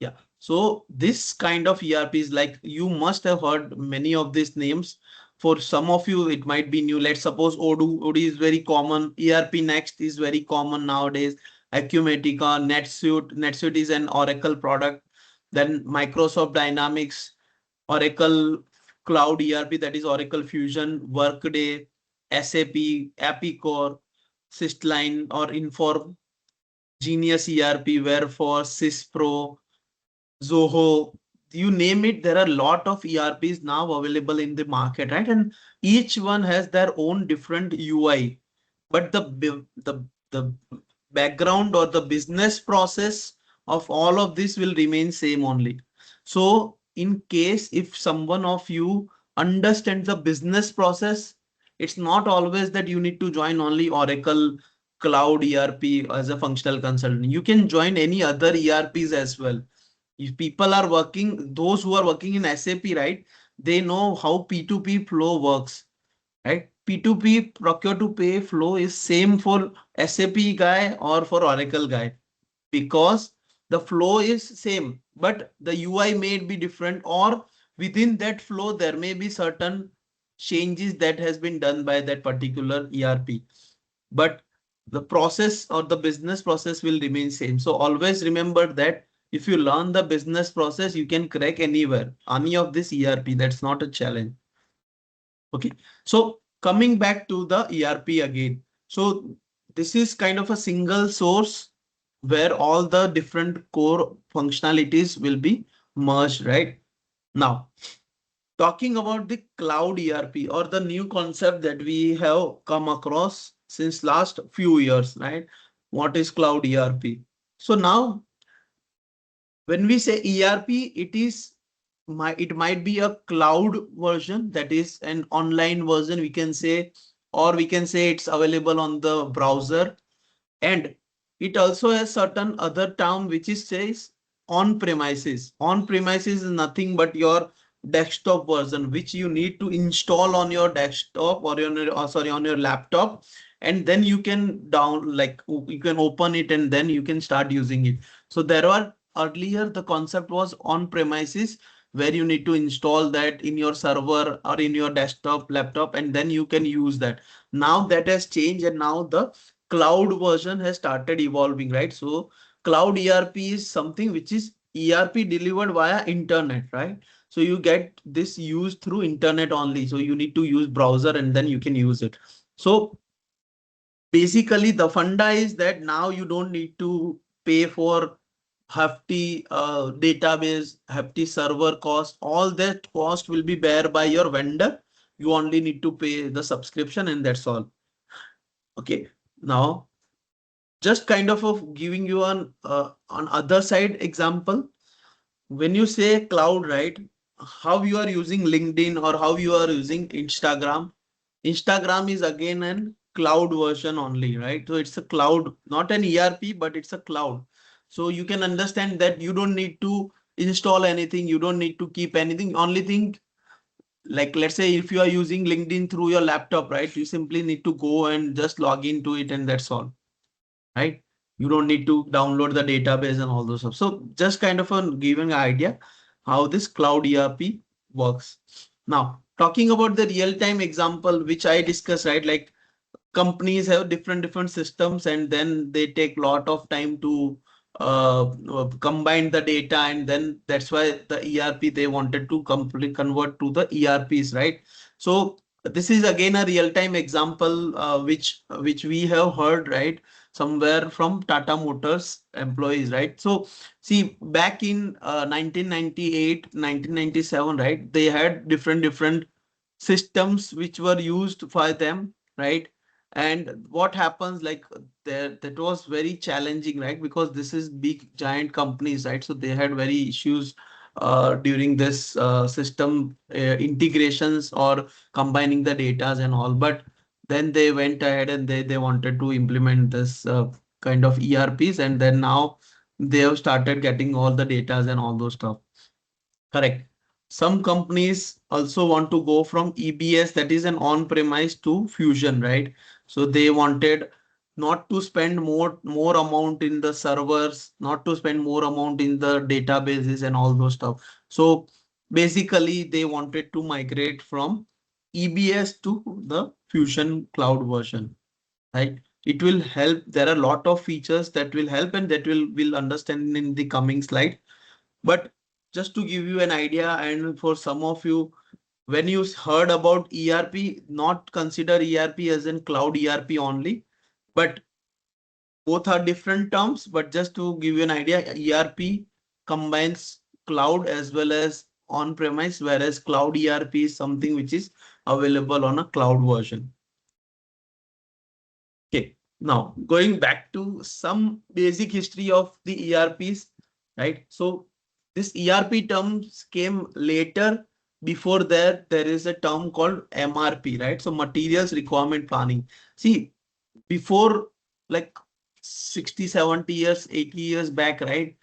yeah. So this kind of ERPs, like you must have heard many of these names. For some of you, it might be new. Let's suppose Odoo. Odoo is very common. ERP Next is very common nowadays. Acumatica, NetSuite. NetSuite is an Oracle product. Then Microsoft Dynamics, Oracle Cloud ERP, that is Oracle Fusion, Workday, SAP, Epicor, Systline or Inform, Genius ERP, Wherefor, Syspro, Zoho, you name it, there are a lot of ERPs now available in the market, right? And each one has their own different UI, but the background or the business process of all of this will remain same only. So in case if someone of you understands the business process, it's not always that you need to join only Oracle Cloud ERP as a functional consultant. You can join any other ERPs as well. If people are working, those who are working in SAP, right, they know how P2P flow works, right? P2P, procure to pay flow is same for SAP guy or for Oracle guy, because the flow is same, but the UI may be different, or within that flow there may be certain changes that has been done by that particular ERP, but the process or the business process will remain same. So always remember that if you learn the business process, you can crack anywhere, any of this ERP. That's not a challenge. Okay, so coming back to the ERP again. So this is kind of a single source where all the different core functionalities will be merged, right? Now, talking about the cloud ERP or the new concept that we have come across since last few years, right? What is cloud ERP? So now when we say ERP, it might be a cloud version, that is an online version, we can say, or we can say it's available on the browser, and it also has certain other term which is says on premises. On premises is nothing but your desktop version, which you need to install on your desktop or on your, sorry, on your laptop, and then you can you can open it and then you can start using it. So there were earlier the concept was on premises, where you need to install that in your server or in your desktop laptop and then you can use that. Now that has changed, and now the cloud version has started evolving, right? So cloud ERP is something which is ERP delivered via internet, right? So you get this used through internet only. So you need to use browser and then you can use it. So basically the funda is that now you don't need to pay for hefty database, hefty server cost. All that cost will be bear by your vendor. You only need to pay the subscription and that's all. Okay. Now just kind of giving you an other side example. When you say cloud, right, how you are using LinkedIn or how you are using Instagram. Instagram is again an cloud version only, right? So it's a cloud, not an ERP, but it's a cloud. So you can understand that you don't need to install anything, you don't need to keep anything. Only thing, like let's say if you are using LinkedIn through your laptop, right, you simply need to go and just log into it and that's all, right? You don't need to download the database and all those stuff. So just kind of a giving idea how this cloud ERP works. Now, talking about the real-time example, which I discussed, right? Like companies have different systems and then they take a lot of time to combine the data, and then that's why the ERP they wanted to completely convert to the ERPs, right? So this is again a real-time example which we have heard, right, somewhere from Tata Motors employees, right? So see, back in 1998 1997, right, they had different systems which were used by them, right? And what happens, like there, that was very challenging, right? Because this is big giant companies, right? So they had very issues during this system integrations or combining the datas and all. But then they went ahead and they wanted to implement this kind of ERPs, and then now they have started getting all the datas and all those stuff. Correct. Some companies also want to go from EBS, that is an on-premise, to Fusion, right? So they wanted not to spend more amount in the servers, not to spend more amount in the databases and all those stuff. So basically they wanted to migrate from EBS to the Fusion cloud version, right? It will help. There are a lot of features that will help and that will understand in the coming slide. But just to give you an idea, and for some of you, when you heard about ERP, not consider ERP as in cloud ERP only, but both are different terms. But just to give you an idea, ERP combines cloud as well as on-premise, whereas cloud ERP is something which is available on a cloud version. Okay, now going back to some basic history of the ERPs, right? So this ERP terms came later. Before that, there is a term called MRP, right? So materials requirement planning. See, before like 60, 70 years, 80 years back, right?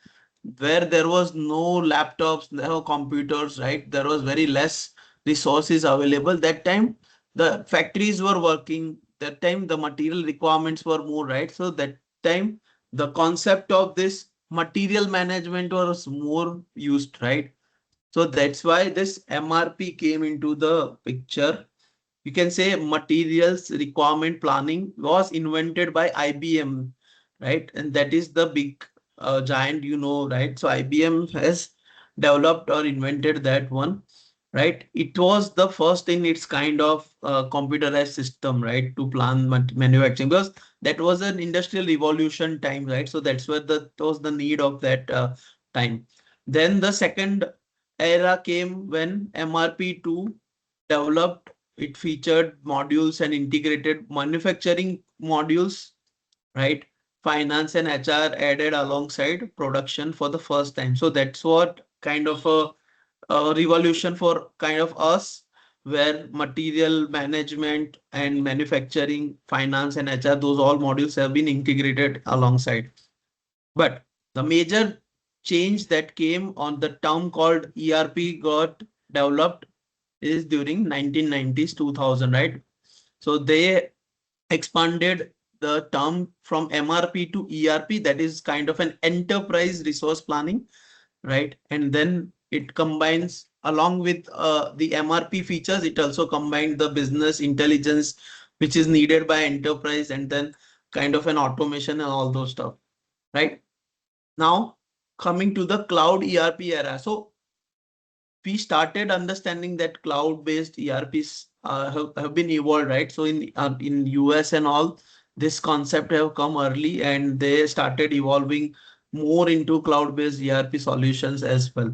Where there was no laptops, no computers, right? There was very less resources available. That time, the factories were working. That time, the material requirements were more, right? So that time, the concept of this material management was more used, right? So that's why this MRP came into the picture. You can say materials requirement planning was invented by IBM, right? And that is the big giant, right? So IBM has developed or invented that one, right? It was the first in its kind of computerized system, right? To plan manufacturing, because that was an industrial revolution time, right? So that's where that was the need of that time. Then the second era came when MRP2 developed. It featured modules and integrated manufacturing modules, right? Finance and HR added alongside production for the first time. So that's what kind of a revolution for kind of us, where material management and manufacturing, finance and HR, those all modules have been integrated alongside. But the major change that came on the term called ERP got developed is during 1990s, 2000, right? So they expanded the term from MRP to ERP, that is kind of an enterprise resource planning, right? And then it combines along with the MRP features, it also combined the business intelligence which is needed by enterprise, and then kind of an automation and all those stuff, right? Now coming to the cloud ERP era. So we started understanding that cloud-based ERPs have been evolved, right? So in US and all, this concept have come early, and they started evolving more into cloud-based ERP solutions as well.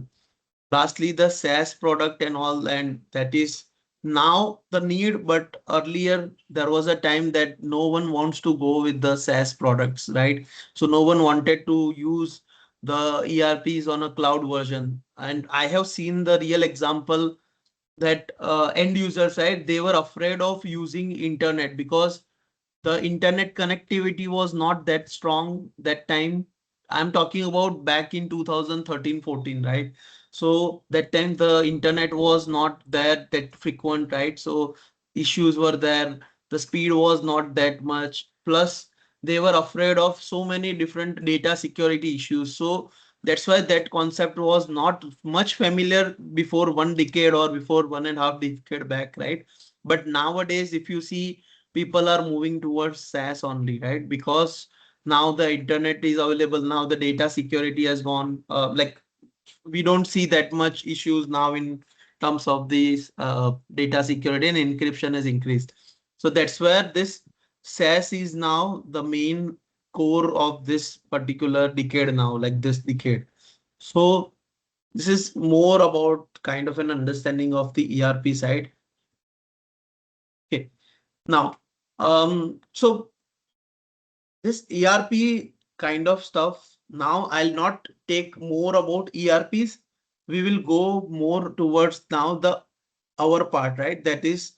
Lastly, the SaaS product and all, and that is now the need, but earlier there was a time that no one wants to go with the SaaS products, right? So no one wanted to use the ERPs on a cloud version. And I have seen the real example that end users, right? They were afraid of using internet because the internet connectivity was not that strong that time. I'm talking about back in 2013, 14, right? So that time the internet was not that frequent, right? So issues were there. The speed was not that much. Plus, they were afraid of so many different data security issues. So that's why that concept was not much familiar before 1 decade or before 1.5 decade back, right? But nowadays, if you see, people are moving towards SaaS only, right? Because now the internet is available. Now the data security has gone. Like we don't see that much issues now in terms of these data security, and encryption has increased. So that's where this SaaS is now the main core of this particular decade now, like this decade. So this is more about kind of an understanding of the ERP side. Okay. Now, so this ERP kind of stuff. Now I'll not take more about ERPs. We will go more towards now the our part, right? That is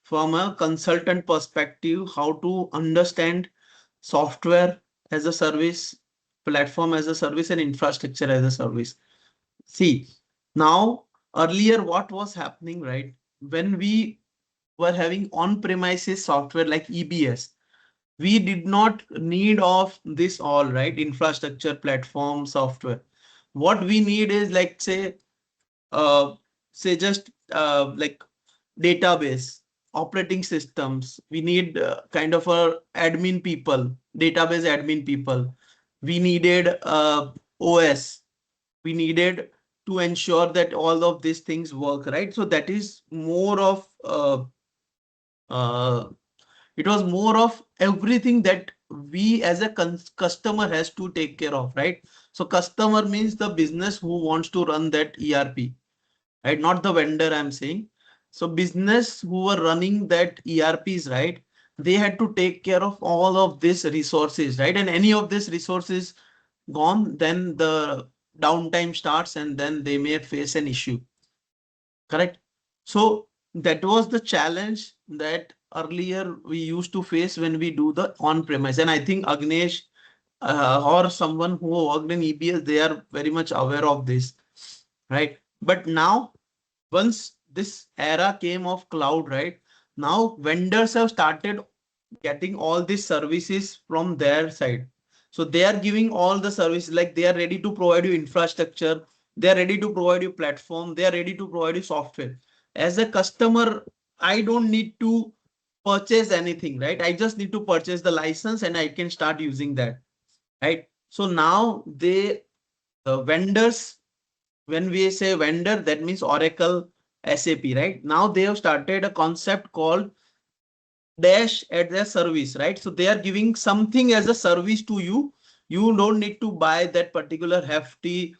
from a consultant perspective, how to understand software as a service, platform as a service, and infrastructure as a service. See, now earlier what was happening, right? When we were having on-premises software like EBS, we did not need of this all, right? Infrastructure, platform, software. What we need is like uh just like database, operating systems. We need kind of a admin people, database admin people. We needed OS. We needed to ensure that all of these things work, right? So that is more of uh, it was more of everything that we as a customer has to take care of, right? So customer means the business who wants to run that ERP, right? Not the vendor, I'm saying. So business who were running that ERPs, right? They had to take care of all of these resources, right? And any of these resources gone, then the downtime starts and then they may face an issue. Correct. So that was the challenge that earlier we used to face when we do the on-premise. And I think Agnesh or someone who worked in EBS, they are very much aware of this, right? But now, once this era came of cloud, right? Now vendors have started getting all these services from their side. So they are giving all the services, like they are ready to provide you infrastructure, they are ready to provide you platform, they are ready to provide you software. As a customer, I don't need to purchase anything, right? I just need to purchase the license and I can start using that, right? So now the vendors, when we say vendor, that means Oracle, SAP, right? Now they have started a concept called dash at their service, right? So they are giving something as a service to you. You don't need to buy that particular hefty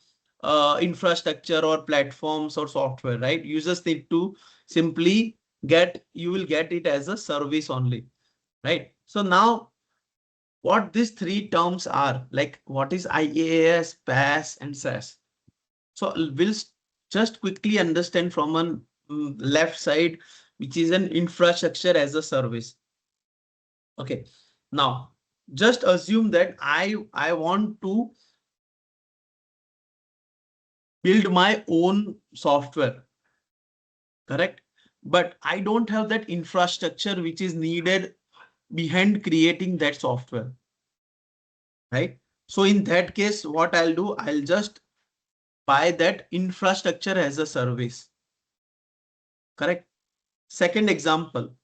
infrastructure or platforms or software, right? You just need to simply you will get it as a service only, right? So now what these three terms are, like what is IaaS, PaaS, and SaaS? So we'll just quickly understand from an left side, which is an infrastructure as a service. Okay, now just assume that I want to build my own software, correct? But I don't have that infrastructure which is needed behind creating that software, right? So in that case, what I'll do, I'll just buy that infrastructure as a service, correct? Second example,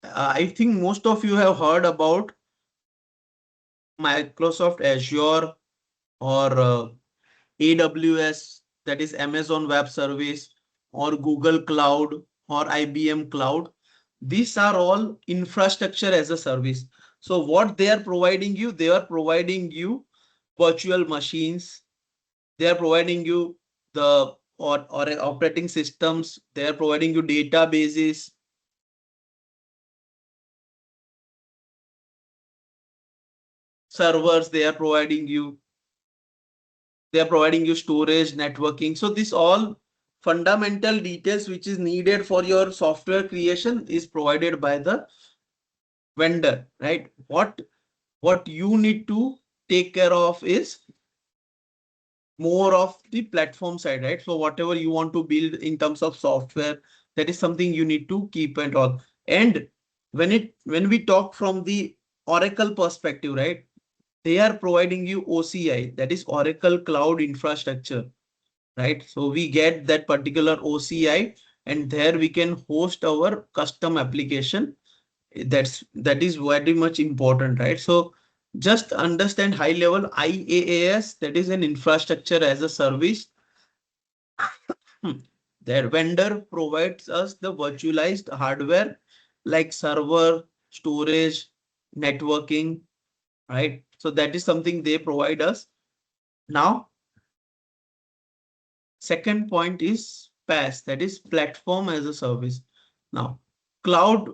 I think most of you have heard about Microsoft Azure or AWS, that is Amazon Web Service, or Google Cloud or IBM Cloud. These are all infrastructure as a service. So what they are providing you, they are providing you virtual machines. They are providing you or operating systems. They are providing you databases, servers. They are providing you storage, networking. So this all fundamental details which is needed for your software creation is provided by the vendor, right? What you need to take care of is more of the platform side, right? So whatever you want to build in terms of software, that is something you need to keep and all. And when we talk from the Oracle perspective, right? They are providing you OCI, that is Oracle Cloud Infrastructure, right? So we get that particular OCI and there we can host our custom application. That is very much important, right? So just understand high level IaaS, that is an infrastructure as a service. Their vendor provides us the virtualized hardware like server, storage, networking, right? So that is something they provide us. Now, second point is PaaS, that is platform as a service. Now, cloud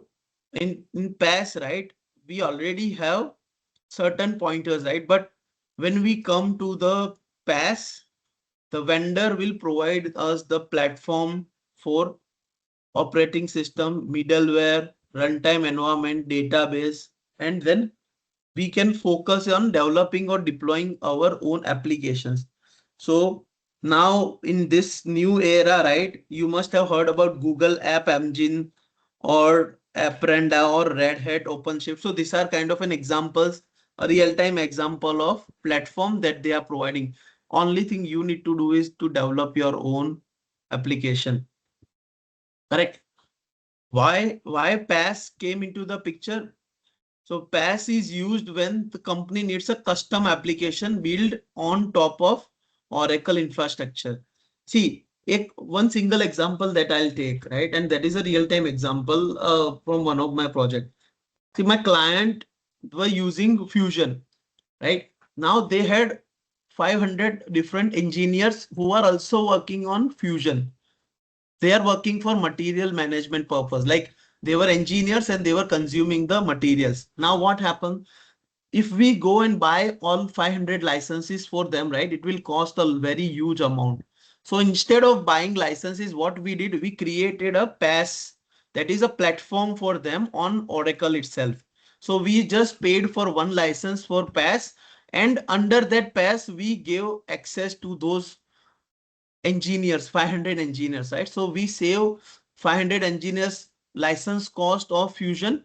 in PaaS, right? We already have certain pointers, right? But when we come to the PaaS, the vendor will provide us the platform for operating system, middleware, runtime environment, database, and then we can focus on developing or deploying our own applications. So now in this new era, right, you must have heard about Google App Engine or Apprenda or Red Hat OpenShift. So these are kind of an examples, a real-time example of platform that they are providing. Only thing you need to do is to develop your own application. Correct. Why PaaS came into the picture? So PaaS is used when the company needs a custom application built on top of Oracle infrastructure. See, one single example that I'll take, right? And that is a real-time example from one of my projects. See, my client were using Fusion, right? Now they had 500 different engineers who are also working on Fusion. They are working for material management purpose. Like they were engineers and they were consuming the materials. Now what happened? If we go and buy all 500 licenses for them, right, it will cost a very huge amount. So instead of buying licenses, what we did, we created a pass, that is a platform for them on Oracle itself. So we just paid for one license for pass, and under that pass we gave access to those engineers, 500 engineers, right? So we save 500 engineers license cost of Fusion,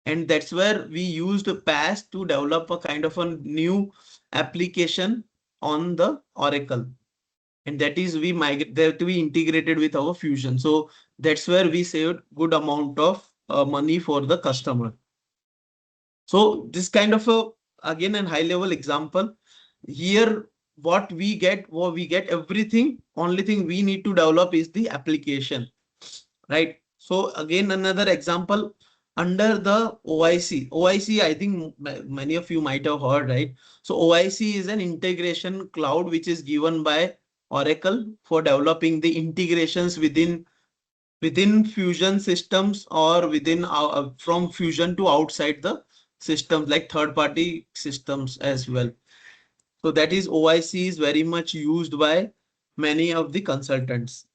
and that's where we used PaaS to develop a kind of a new application on the Oracle. And that is we migrate that we integrated with our Fusion. So that's where we saved good amount of money for the customer. So this kind of a, again, a high level example here. What we get, well, we get everything. Only thing we need to develop is the application, right? So again, another example under the OIC. OIC, I think many of you might have heard, right? So OIC is an integration cloud which is given by Oracle for developing the integrations within Fusion systems, or within from Fusion to outside the systems, like third party systems as well. So that is OIC is very much used by many of the consultants.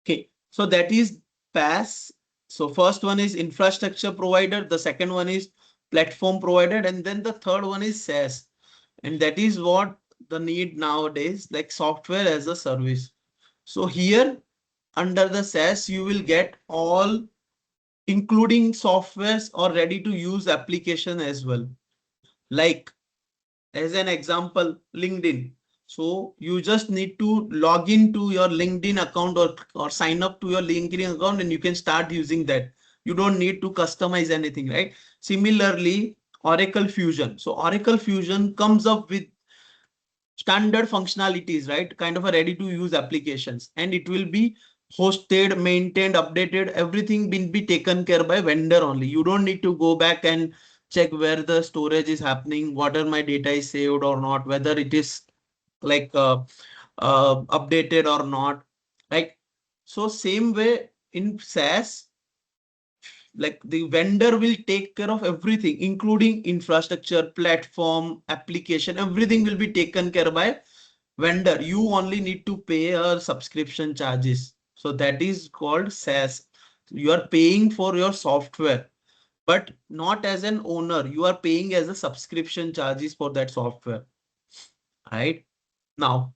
Okay, so that is PaaS. So first one is infrastructure provider, the second one is platform provider, and then the third one is SaaS. And that is what the need nowadays, like software as a service. So here under the SaaS, you will get all, including softwares or ready to use application as well. Like as an example, LinkedIn. So you just need to log into your LinkedIn account, or sign up to your LinkedIn account, and you can start using that. You don't need to customize anything, right? Similarly, Oracle Fusion. So Oracle Fusion comes up with standard functionalities, right? Kind of a ready to use applications, and it will be hosted, maintained, updated, everything will be taken care by vendor only. You don't need to go back and check where the storage is happening, whether my data is saved or not, whether it is like updated or not, right? So same way in SaaS, like the vendor will take care of everything, including infrastructure, platform, application, everything will be taken care by vendor. You only need to pay a subscription charges. So that is called SaaS. You are paying for your software, but not as an owner. You are paying as a subscription charges for that software, right? Now,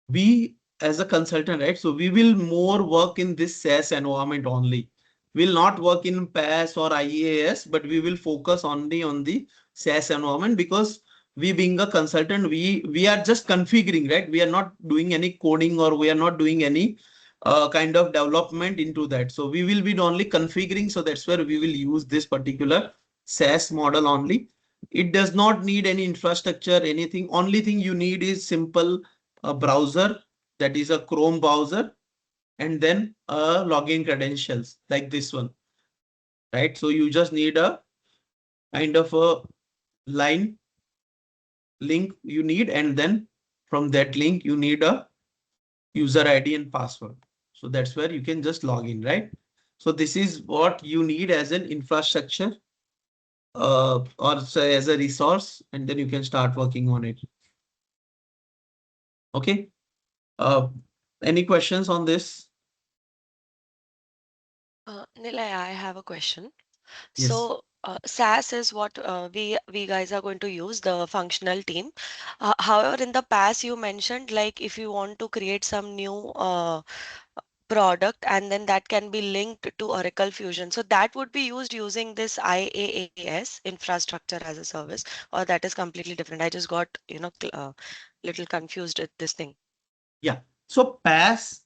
we as a consultant, right? So we will more work in this SaaS environment only. We'll not work in PaaS or IaaS, but we will focus only on the SaaS environment, because we being a consultant, we are just configuring, right? We are not doing any coding, or we are not doing any kind of development into that. So we will be only configuring. So that's where we will use this particular SaaS model only. It does not need any infrastructure, anything. Only thing you need is simple a browser, that is a Chrome browser, and then login credentials like this one, right? So you just need a kind of a line link you need, and then from that link you need a user ID and password. So that's where you can just log in, right? So this is what you need as an infrastructure, or say as a resource, and then you can start working on it. Okay. Uh, any questions on this? Nilay, I have a question. Yes. So SAS is what we guys are going to use, the functional team. However, in the past you mentioned like if you want to create some new product and then that can be linked to Oracle Fusion. So that would be used using this IaaS, infrastructure as a service, or that is completely different. I just got, little confused with this thing. Yeah. So PaaS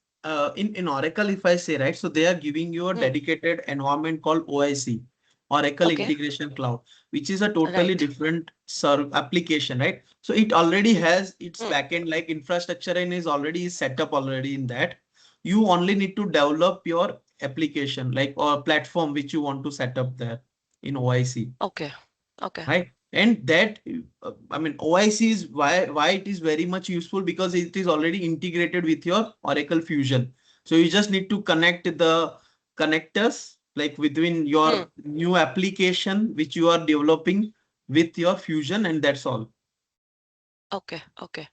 in Oracle, if I say, right, so they are giving you a Hmm. dedicated environment called OIC. Oracle Okay. Integration Cloud, which is a totally Right. different application, right? So it already has its Hmm. backend like infrastructure and is already set up already in that. You only need to develop your application like or platform which you want to set up there in OIC, Okay. Okay. right? And that I mean OIC is why it is very much useful because it is already integrated with your Oracle Fusion. So you just need to connect the connectors like between Hmm. your new application which you are developing with your Fusion, and that's all. Okay. Okay.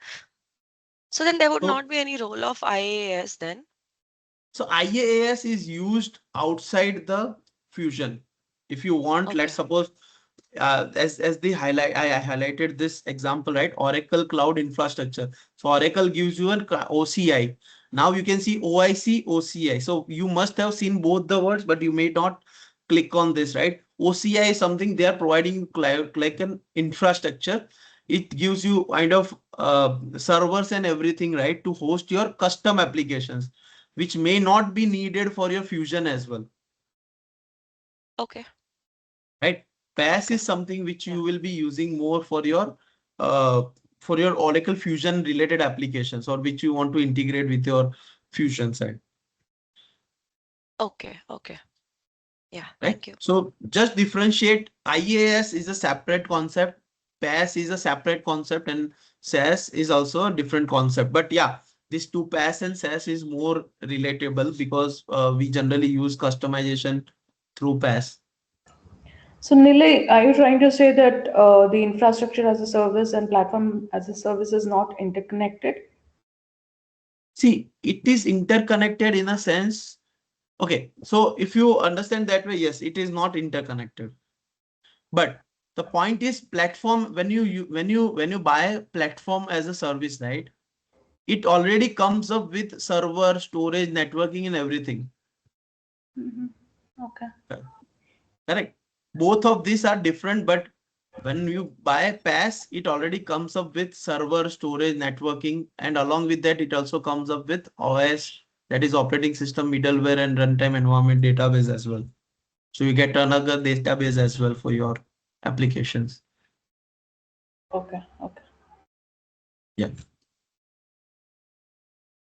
So then there would So not be any role of IaaS then. so IaaS is used outside the Fusion. If you want, let's Okay. suppose as the highlight, I highlighted this example, right? Oracle Cloud Infrastructure. So Oracle gives you an OCI. Now you can see OIC, OCI. So you must have seen both the words, but you may not click on this, right? OCI is something they are providing like an infrastructure. It gives you kind of servers and everything, right, to host your custom applications, which may not be needed for your Fusion as well, Okay. right? PaaS Okay. is something which Yeah. you will be using more uh, for your Oracle Fusion related applications or which you want to integrate with your Fusion side, Okay. Okay. Yeah. right? Thank you. So just differentiate. IaaS is a separate concept, PaaS is a separate concept, and SaaS is also a different concept. But yeah, these two PaaS and SaaS is more relatable because we generally use customization through PaaS. So, Nilay, are you trying to say that the infrastructure as a service and platform as a service is not interconnected? See, it is interconnected in a sense. Okay, so if you understand that way, yes, it is not interconnected. But the point is platform when you buy platform as a service, right? It already comes up with server, storage, networking, and everything. Mhm. Okay. Correct. Both of these are different, but when you buy PaaS, it already comes up with server, storage, networking, and along with that, it also comes up with OS, that is operating system, middleware, and runtime environment database as well. So you get another database as well for your applications. Okay. Okay. Yeah.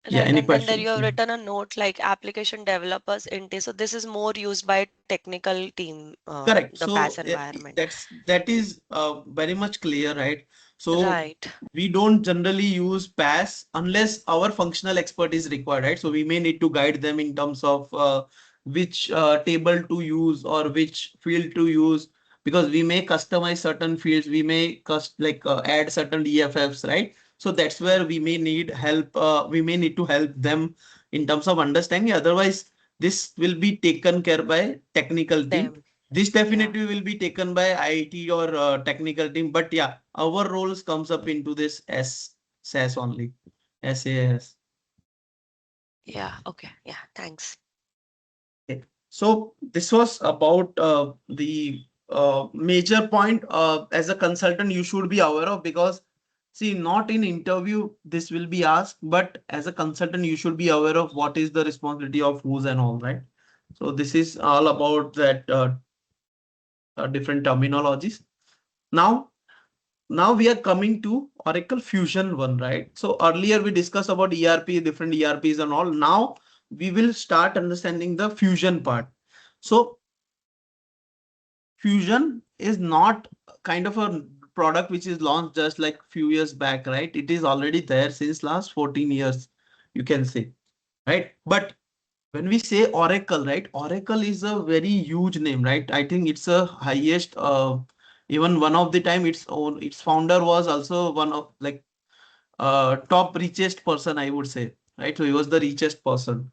Yeah. Right. Any And then there questions? you have Yeah. written a note like application developers intake. So this is more used by technical team, Correct. the PaaS So environment. that is very much clear, right? So Right. we don't generally use PaaS unless our functional expert is required, right? So we may need to guide them in terms of which table to use or which field to use, because we may customize certain fields, we may add certain EFFs, right? So that's Hmm. where we may need help. We may need to help them in terms of understanding. Otherwise, this will be taken care by technical team. Them. This Yeah. definitely will be taken by IT or technical team. But yeah, our roles comes up into this SAS only, SAS. Yeah. Okay. Yeah. Thanks. Okay. So this was about the major point as a consultant you should be aware of, because see, not in interview this will be asked, but as a consultant you should be aware of what is the responsibility of who's and all, right? So this is all about that different terminologies. Now, now we are coming to Oracle Fusion one, right? So earlier we discussed about ERP, different ERPs and all. Now we will start understanding the Fusion part. So Fusion is not kind of a product which is launched just like few years back, right? It is already there since last 14 years, you can say, right? But when we say Oracle, right? Oracle is a very huge name, right? I think it's a highest, even one of the time its founder was also one of like top richest person, I would say, right? So he was the richest person,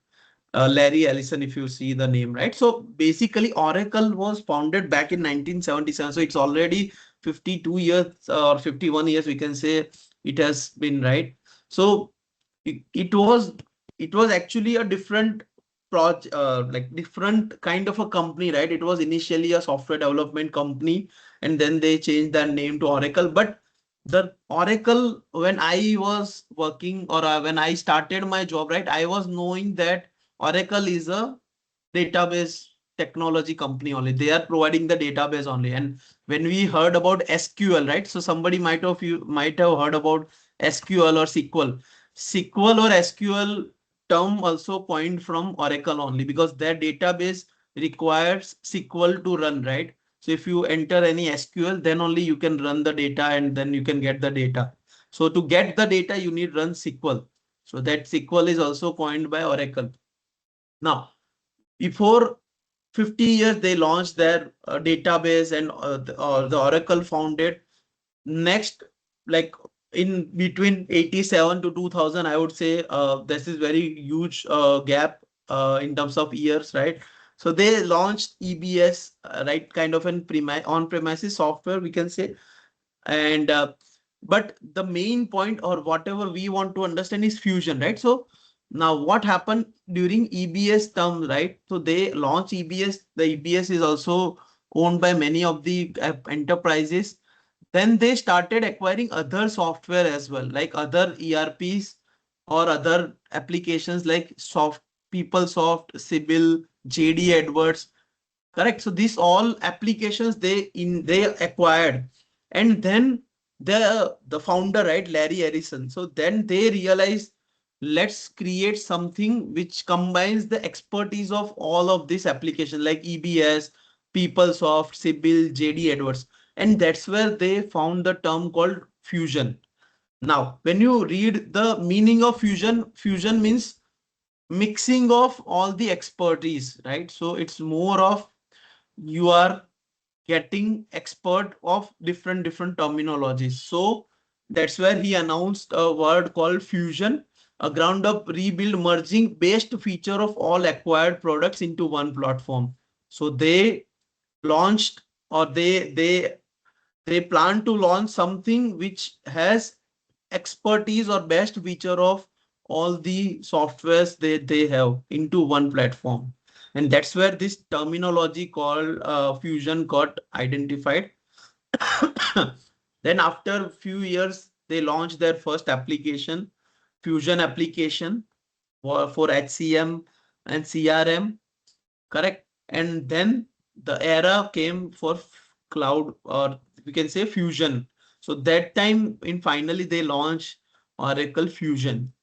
Larry Ellison, if you see the name, right? So basically, Oracle was founded back in 1977. So it's already 52 years or 51 years, we can say it has been, right? So it was actually a different project, like different kind of a company, right? It was initially a software development company, and then they changed their name to Oracle. But the Oracle, when I was working or when I started my job, right, I was knowing that Oracle is a database technology company only. They are providing the database only. And when we heard about SQL, right? So somebody might have heard about SQL or SQL. SQL or SQL term also point from Oracle only, because their database requires SQL to run, right? So if you enter any SQL, then only you can run the data and then you can get the data. So to get the data, you need run SQL. So that SQL is also coined by Oracle. Now, before 50 years, they launched their database, and the Oracle founded. Next, like in between 87 to 2000, I would say this is very huge gap in terms of years, right? So they launched EBS, right? Kind of an on-premises software, we can say. And but the main point or whatever we want to understand is fusion, right? So now what happened during EBS term, right? So they launched EBS. The EBS is also owned by many of the enterprises. Then they started acquiring other software as well, like other ERPs or other applications like PeopleSoft, Sibyl, JD Edwards. Correct. So these all applications they acquired, and then the founder, right, Larry Ellison. So then they realized, let's create something which combines the expertise of all of this application like EBS, PeopleSoft, Sibyl, JD Edwards, and that's where they found the term called fusion. Now, when you read the meaning of fusion, fusion means mixing of all the expertise, right? So it's more of you are getting expert of different terminologies. So that's where he announced a word called fusion, a ground up rebuild merging best feature of all acquired products into one platform. So they launched, or they plan to launch something which has expertise or best feature of all the softwares they have into one platform. And that's where this terminology called fusion got identified. Then after a few years, they launched their first application, fusion application for HCM and CRM. Correct. And then the era came for cloud, or we can say fusion. So that time in finally they launched Oracle Fusion.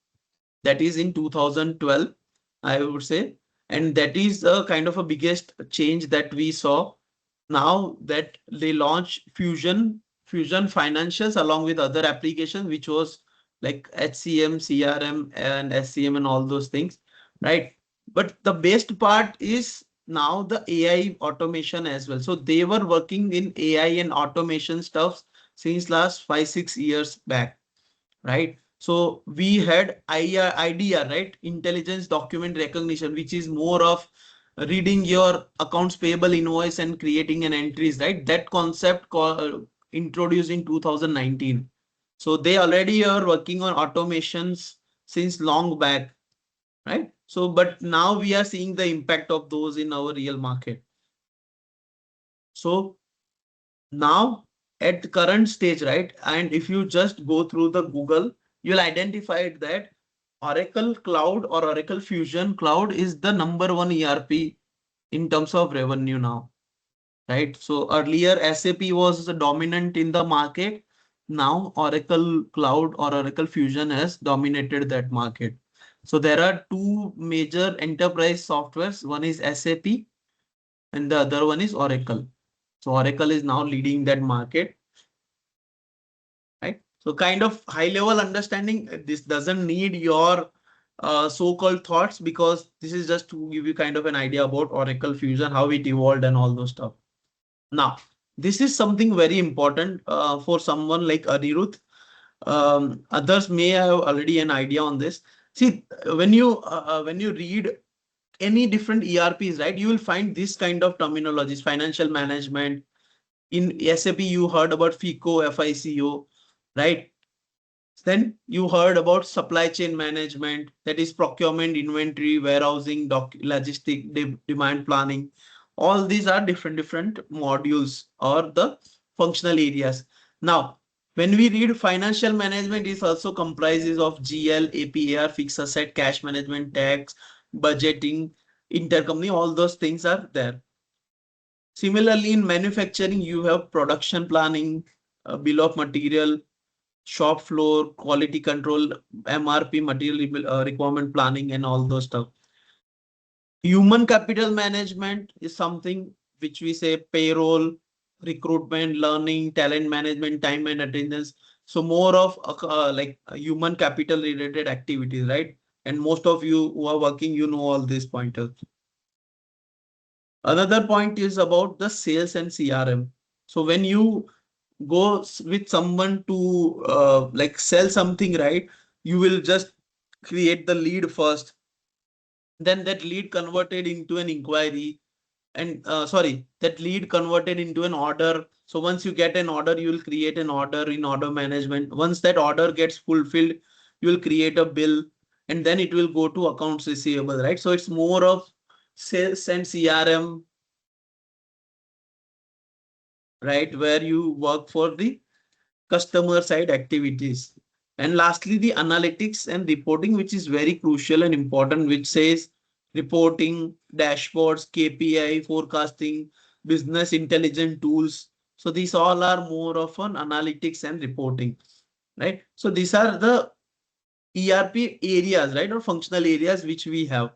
That is in 2012, I would say. And that is a kind of a biggest change that we saw. Now that they launch Fusion Financials along with other applications, which was like HCM, CRM, and SCM and all those things, right? But the best part is now the AI automation as well. So they were working in AI and automation stuff since last 5, 6 years back, right? So we had IDR, right? Intelligence document recognition, which is more of reading your accounts payable invoice and creating an entries, right? That concept introduced in 2019. So they already are working on automations since long back, right? So, but now we are seeing the impact of those in our real market. So now at the current stage, right? And if you just go through the Google, you'll identify that Oracle Cloud or Oracle Fusion Cloud is the number one ERP in terms of revenue now, right? So earlier SAP was dominant in the market. Now Oracle Cloud or Oracle Fusion has dominated that market. So there are two major enterprise softwares. One is SAP and the other one is Oracle. So Oracle is now leading that market, right? So kind of high level understanding. This doesn't need your so-called thoughts, because this is just to give you kind of an idea about Oracle Fusion, how it evolved and all those stuff. Now, this is something very important for someone like Anirudh. Others may have already an idea on this. See, when you read any different ERPs, right, you will find this kind of terminologies: financial management. In SAP, you heard about FICO, right? Then you heard about supply chain management, that is procurement, inventory, warehousing, logistic, demand planning. All these are different modules or the functional areas. Now, when we read financial management, it also comprises of GL, APAR, fixed asset, cash management, tax, budgeting, intercompany, all those things are there. Similarly, in manufacturing, you have production planning, bill of material, shop floor, quality control, MRP, material requirement planning, and all those stuff. Human capital management is something which we say payroll, recruitment, learning, talent management, time and attendance. So more of like human capital related activities, right? And most of you who are working, you know all these pointers. Another point is about the sales and CRM. So when you go with someone to like sell something, right? You will just create the lead first, then that lead converted into an inquiry, and sorry, that lead converted into an order. So once you get an order, you will create an order in order management. Once that order gets fulfilled, you will create a bill, and then it will go to accounts receivable, right? So it's more of sales and CRM, right, where you work for the customer side activities. And lastly, the analytics and reporting, which is very crucial and important, which says reporting, dashboards, KPI, forecasting, business intelligence tools. So these all are more of an analytics and reporting, right? So these are the ERP areas, right, or functional areas which we have.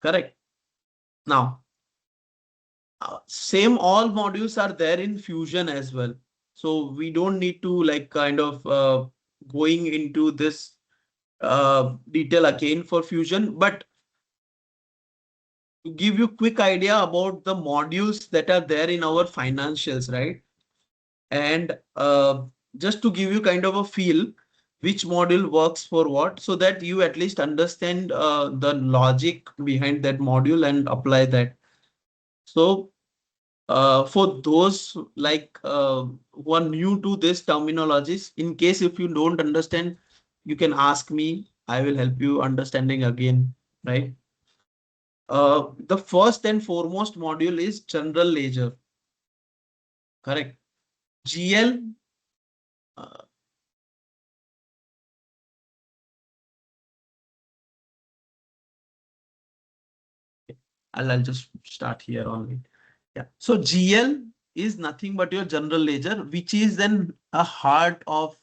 Correct. Now, same all modules are there in Fusion as well. So we don't need to like kind of going into this detail again for Fusion, but to give you quick idea about the modules that are there in our financials, right? And just to give you kind of a feel which module works for what, so that you at least understand the logic behind that module and apply that. So for those like who are new to this terminologies, in case if you don't understand, you can ask me. I will help you understanding again, right? The first and foremost module is general ledger, correct? GL, uh, I'll just start here only. Yeah. So GL is nothing but your general ledger, which is then a heart of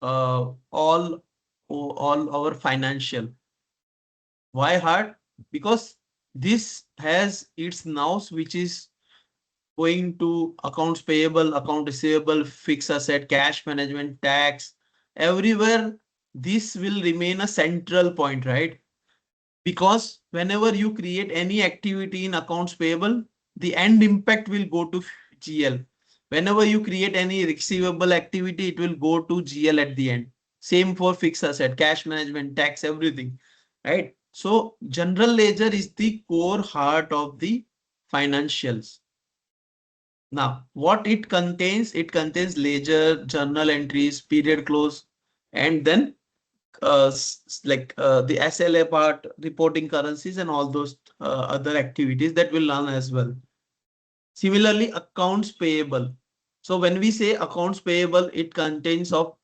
all our financial. Why hard? Because this has its nows, which is going to accounts payable, account receivable, fixed asset, cash management, tax, everywhere. This will remain a central point, right? Because whenever you create any activity in accounts payable, the end impact will go to GL. Whenever you create any receivable activity, it will go to GL at the end. Same for fixed asset, cash management, tax, everything, right? So general ledger is the core heart of the financials. Now, what it contains ledger, journal entries, period close, and then the SLA part, reporting currencies, and all those other activities that we'll learn as well. Similarly, accounts payable. So when we say accounts payable, it contains of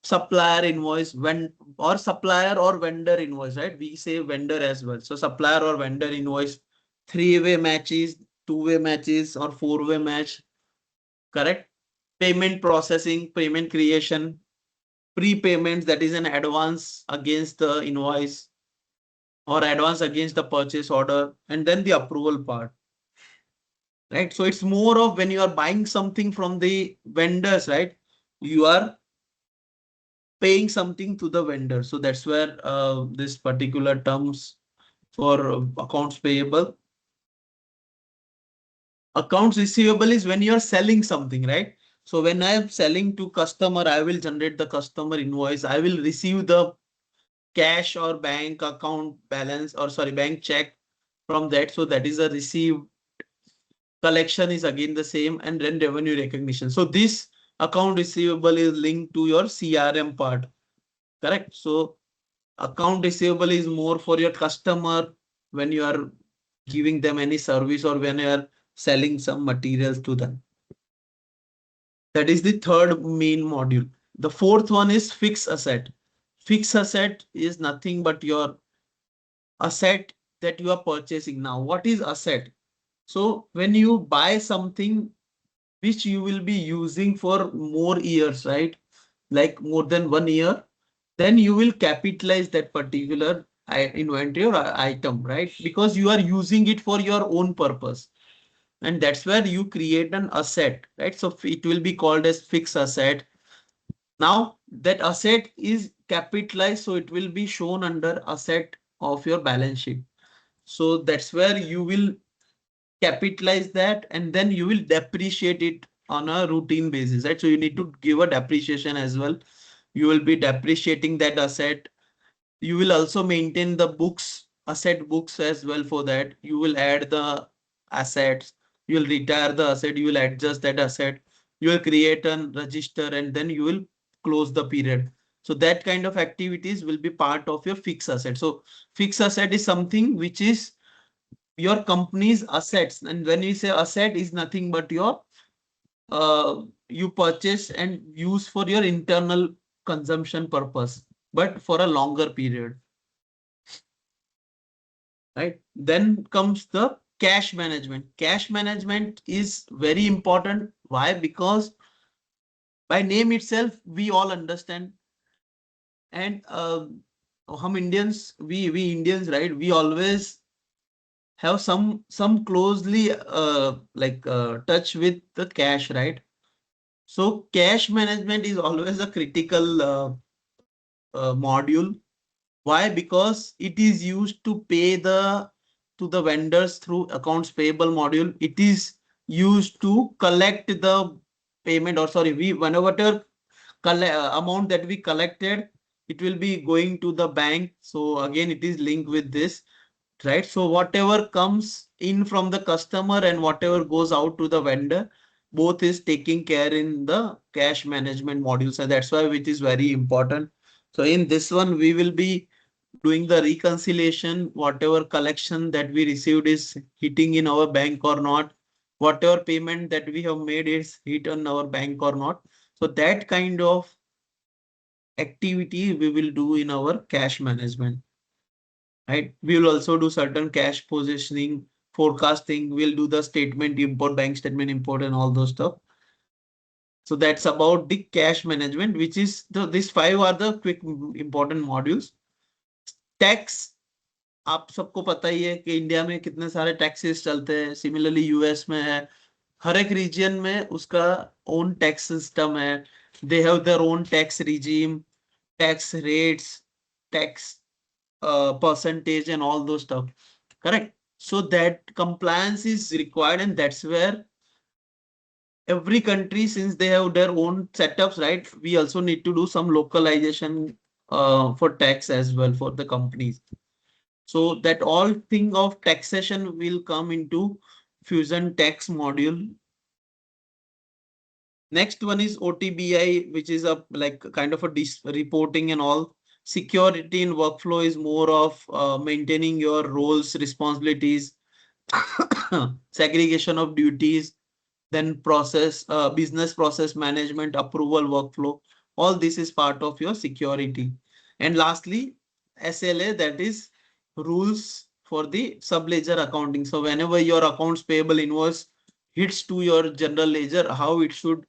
supplier invoice, when or supplier or vendor invoice, right? We say vendor as well. So supplier or vendor invoice, three-way matches, two-way matches, or four-way match, correct? Payment processing, payment creation, prepayments, that is an advance against the invoice or advance against the purchase order, and then the approval part, right? So it's more of when you are buying something from the vendors, right? You are paying something to the vendor. So that's where this particular terms for accounts payable. Accounts receivable is when you are selling something, right? So when I am selling to customer, I will generate the customer invoice. I will receive the cash or bank account balance, or sorry, bank check from that. So that is a receive. Collection is again the same, and then revenue recognition. So this account receivable is linked to your CRM part, correct? So account receivable is more for your customer when you are giving them any service or when you are selling some materials to them. That is the third main module. The fourth one is fixed asset. Fixed asset is nothing but your asset that you are purchasing. Now, what is asset? So when you buy something which you will be using for more years, right? Like more than 1 year, then you will capitalize that particular inventory or item, right? Because you are using it for your own purpose. And that's where you create an asset, right? So it will be called as fixed asset. Now that asset is capitalized, so it will be shown under asset of your balance sheet. So that's where you will capitalize that and then you will depreciate it on a routine basis, right? So you need to give a depreciation as well. You will be depreciating that asset. You will also maintain the books, asset books as well. For that you will add the assets, you will retire the asset, you will adjust that asset, you will create a register and then you will close the period. So that kind of activities will be part of your fixed asset. So fixed asset is something which is your company's assets, and when we say asset is nothing but your you purchase and use for your internal consumption purpose, but for a longer period, right? Then comes the cash management. Cash management is very important. Why? Because by name itself we all understand. And hum Indians, we Indians, right? We always have some closely touch with the cash, right? So cash management is always a critical module. Why? Because it is used to pay to the vendors through accounts payable module. It is used to collect the payment, or sorry, we whenever amount that we collected, it will be going to the bank. So again, it is linked with this, right? So whatever comes in from the customer and whatever goes out to the vendor, both is taking care in the cash management module. So that's why it is very important. So in this one, we will be doing the reconciliation, whatever collection that we received is hitting in our bank or not, whatever payment that we have made is hit on our bank or not. So that kind of activity we will do in our cash management, right? We will also do certain cash positioning, forecasting. We'll do the statement import, bank statement import, and all those stuff. So that's about the cash management, which is these five are the quick important modules. Tax, आप सबको पता ही है कि India में कितने सारे taxes चलते हैं, सिमिलरली यूएस में है. हर एक रीजन में उसका ओन टैक्स सिस्टम है. They have their own tax regime, tax rates, tax percentage and all those stuff, correct? So that compliance is required, and that's where every country, since they have their own setups, right, we also need to do some localization for tax as well for the companies. So that all thing of taxation will come into fusion tax module. Next one is OTBI, which is a like kind of a reporting and all. Security in workflow is more of maintaining your roles, responsibilities, segregation of duties, then business process management, approval workflow. All this is part of your security. And lastly, SLA, that is rules for the subledger accounting. So whenever your accounts payable invoice hits to your general ledger, how it should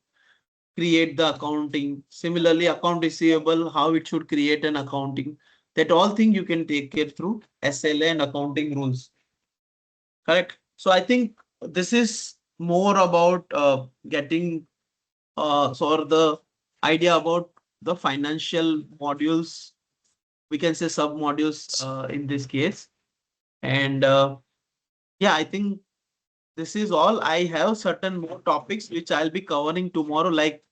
create the accounting. Similarly, account receivable, how it should create an accounting. That all thing you can take care through SLA and accounting rules. Correct. So I think this is more about getting so the idea about the financial modules. We can say sub modules in this case. And yeah, I think this is all. I have certain more topics which I'll be covering tomorrow, like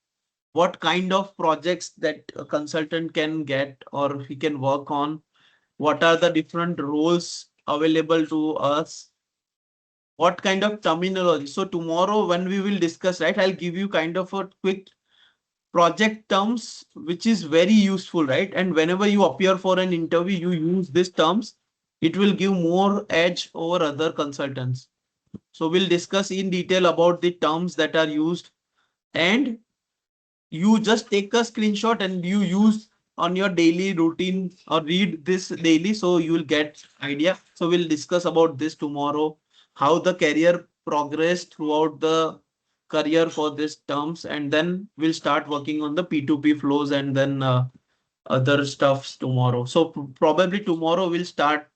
what kind of projects that a consultant can get or he can work on, what are the different roles available to us, what kind of terminology. So tomorrow when we will discuss, right, I'll give you kind of a quick project terms which is very useful, right? And whenever you appear for an interview, you use these terms, it will give more edge over other consultants. So we'll discuss in detail about the terms that are used, and you just take a screenshot and you use on your daily routine or read this daily, so you will get idea. So we'll discuss about this tomorrow, how the career progress throughout the career for these terms, and then we'll start working on the P2P flows and then other stuffs tomorrow. So probably tomorrow we'll start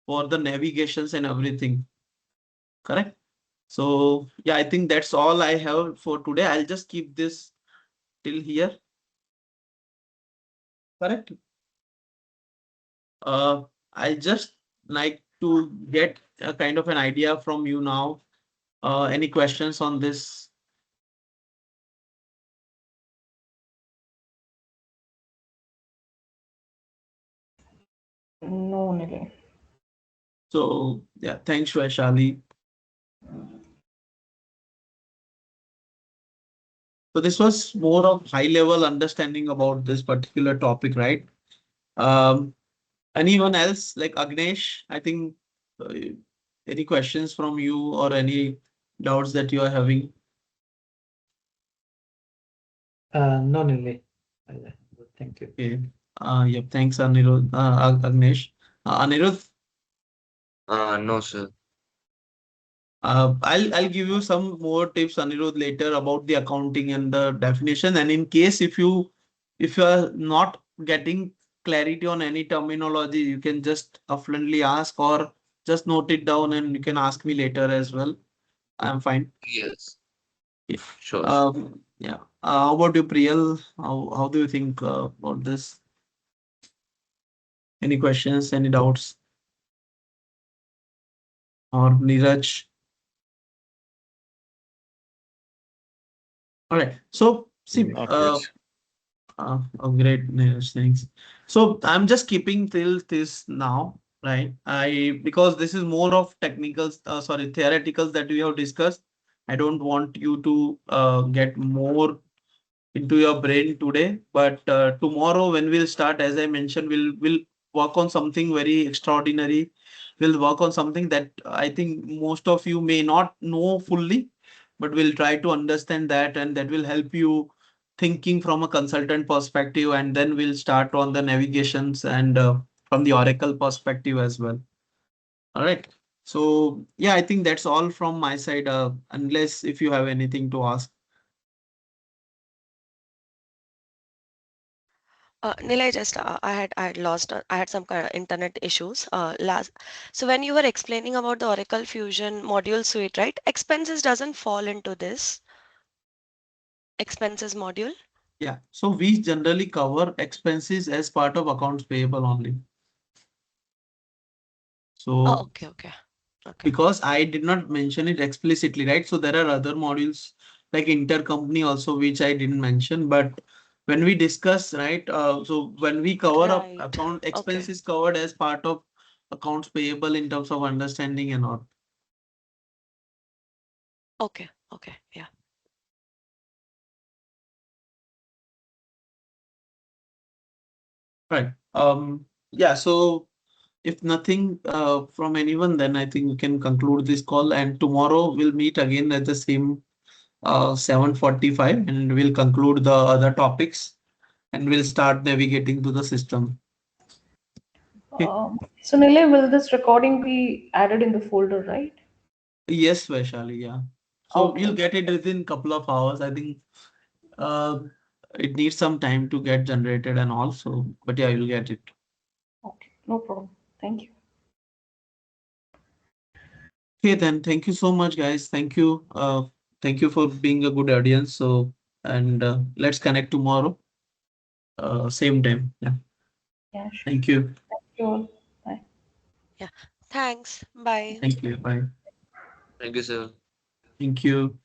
for the navigations and everything. Correct? So yeah, I think that's all I have for today. I'll just keep this till here. Correct? I just like to get a kind of an idea from you now. Any questions on this? No, Nilay. So yeah, thanks, Vaishali. So this was more of high level understanding about this particular topic, right? Um, Anyone else like Agnesh? I think uh, any questions from you or any doubts that you are having? No, Nilay. Yeah, thank you. Okay. Yeah, thanks, Anirudh, Agnesh. Anirudh, No, sir. I'll give you some more tips, Anirudh, later about the accounting and the definition. And in case if you are not getting clarity on any terminology, you can just upfrontly ask or just note it down and you can ask me later as well. I'm fine. Yes, Yeah. sure, sure. Yeah. How about you, Priyal? How do you think about this? Any questions, any doubts? Or Neeraj? All right. So see, Not yet. oh, great, Neeraj, thanks. So I'm just keeping till this now, right? Because this is more of technicals, sorry, theoreticals that we have discussed. I don't want you to get more into your brain today, but tomorrow when we'll start, as I mentioned, we'll work on something very extraordinary. We'll work on something that I think most of you may not know fully, but we'll try to understand that, and that will help you thinking from a consultant perspective, and then we'll start on the navigations and from the Oracle perspective as well. All right. So yeah, I think that's all from my side, unless if you have anything to ask. Nilay, just I had lost I had some kind of internet issues last. So when you were explaining about the Oracle Fusion module suite, right? Expenses doesn't fall into this expenses module. Yeah, so we generally cover expenses as part of accounts payable only. Oh, So okay, okay, okay. because I did not mention it explicitly, right? So there are other modules like intercompany also, which I didn't mention. But when we discuss, right, so when we cover up Right. account Okay, expenses covered as part of accounts payable in terms of understanding and all. okay, okay. Yeah. Right. Yeah, so if nothing from anyone, then I think we can conclude this call. And tomorrow we'll meet again at the same 7:45 and we'll conclude the other topics and we'll start navigating to the system. Okay. So, Nilay, will this recording be added in the folder, right? Yes, Vaishali, yeah. So Okay, you'll get it within couple of hours. I think uh, it needs some time to get generated and also, but yeah, you'll get it. okay, no problem. Thank you. Okay, then thank you so much, guys. Thank you. Thank you for being a good audience. So, and let's connect tomorrow, same time. Yeah. Yeah, sure. Thank you. Thank you all. Bye. Yeah. Thanks. Bye. Thank you. Bye. Thank you, sir. Thank you.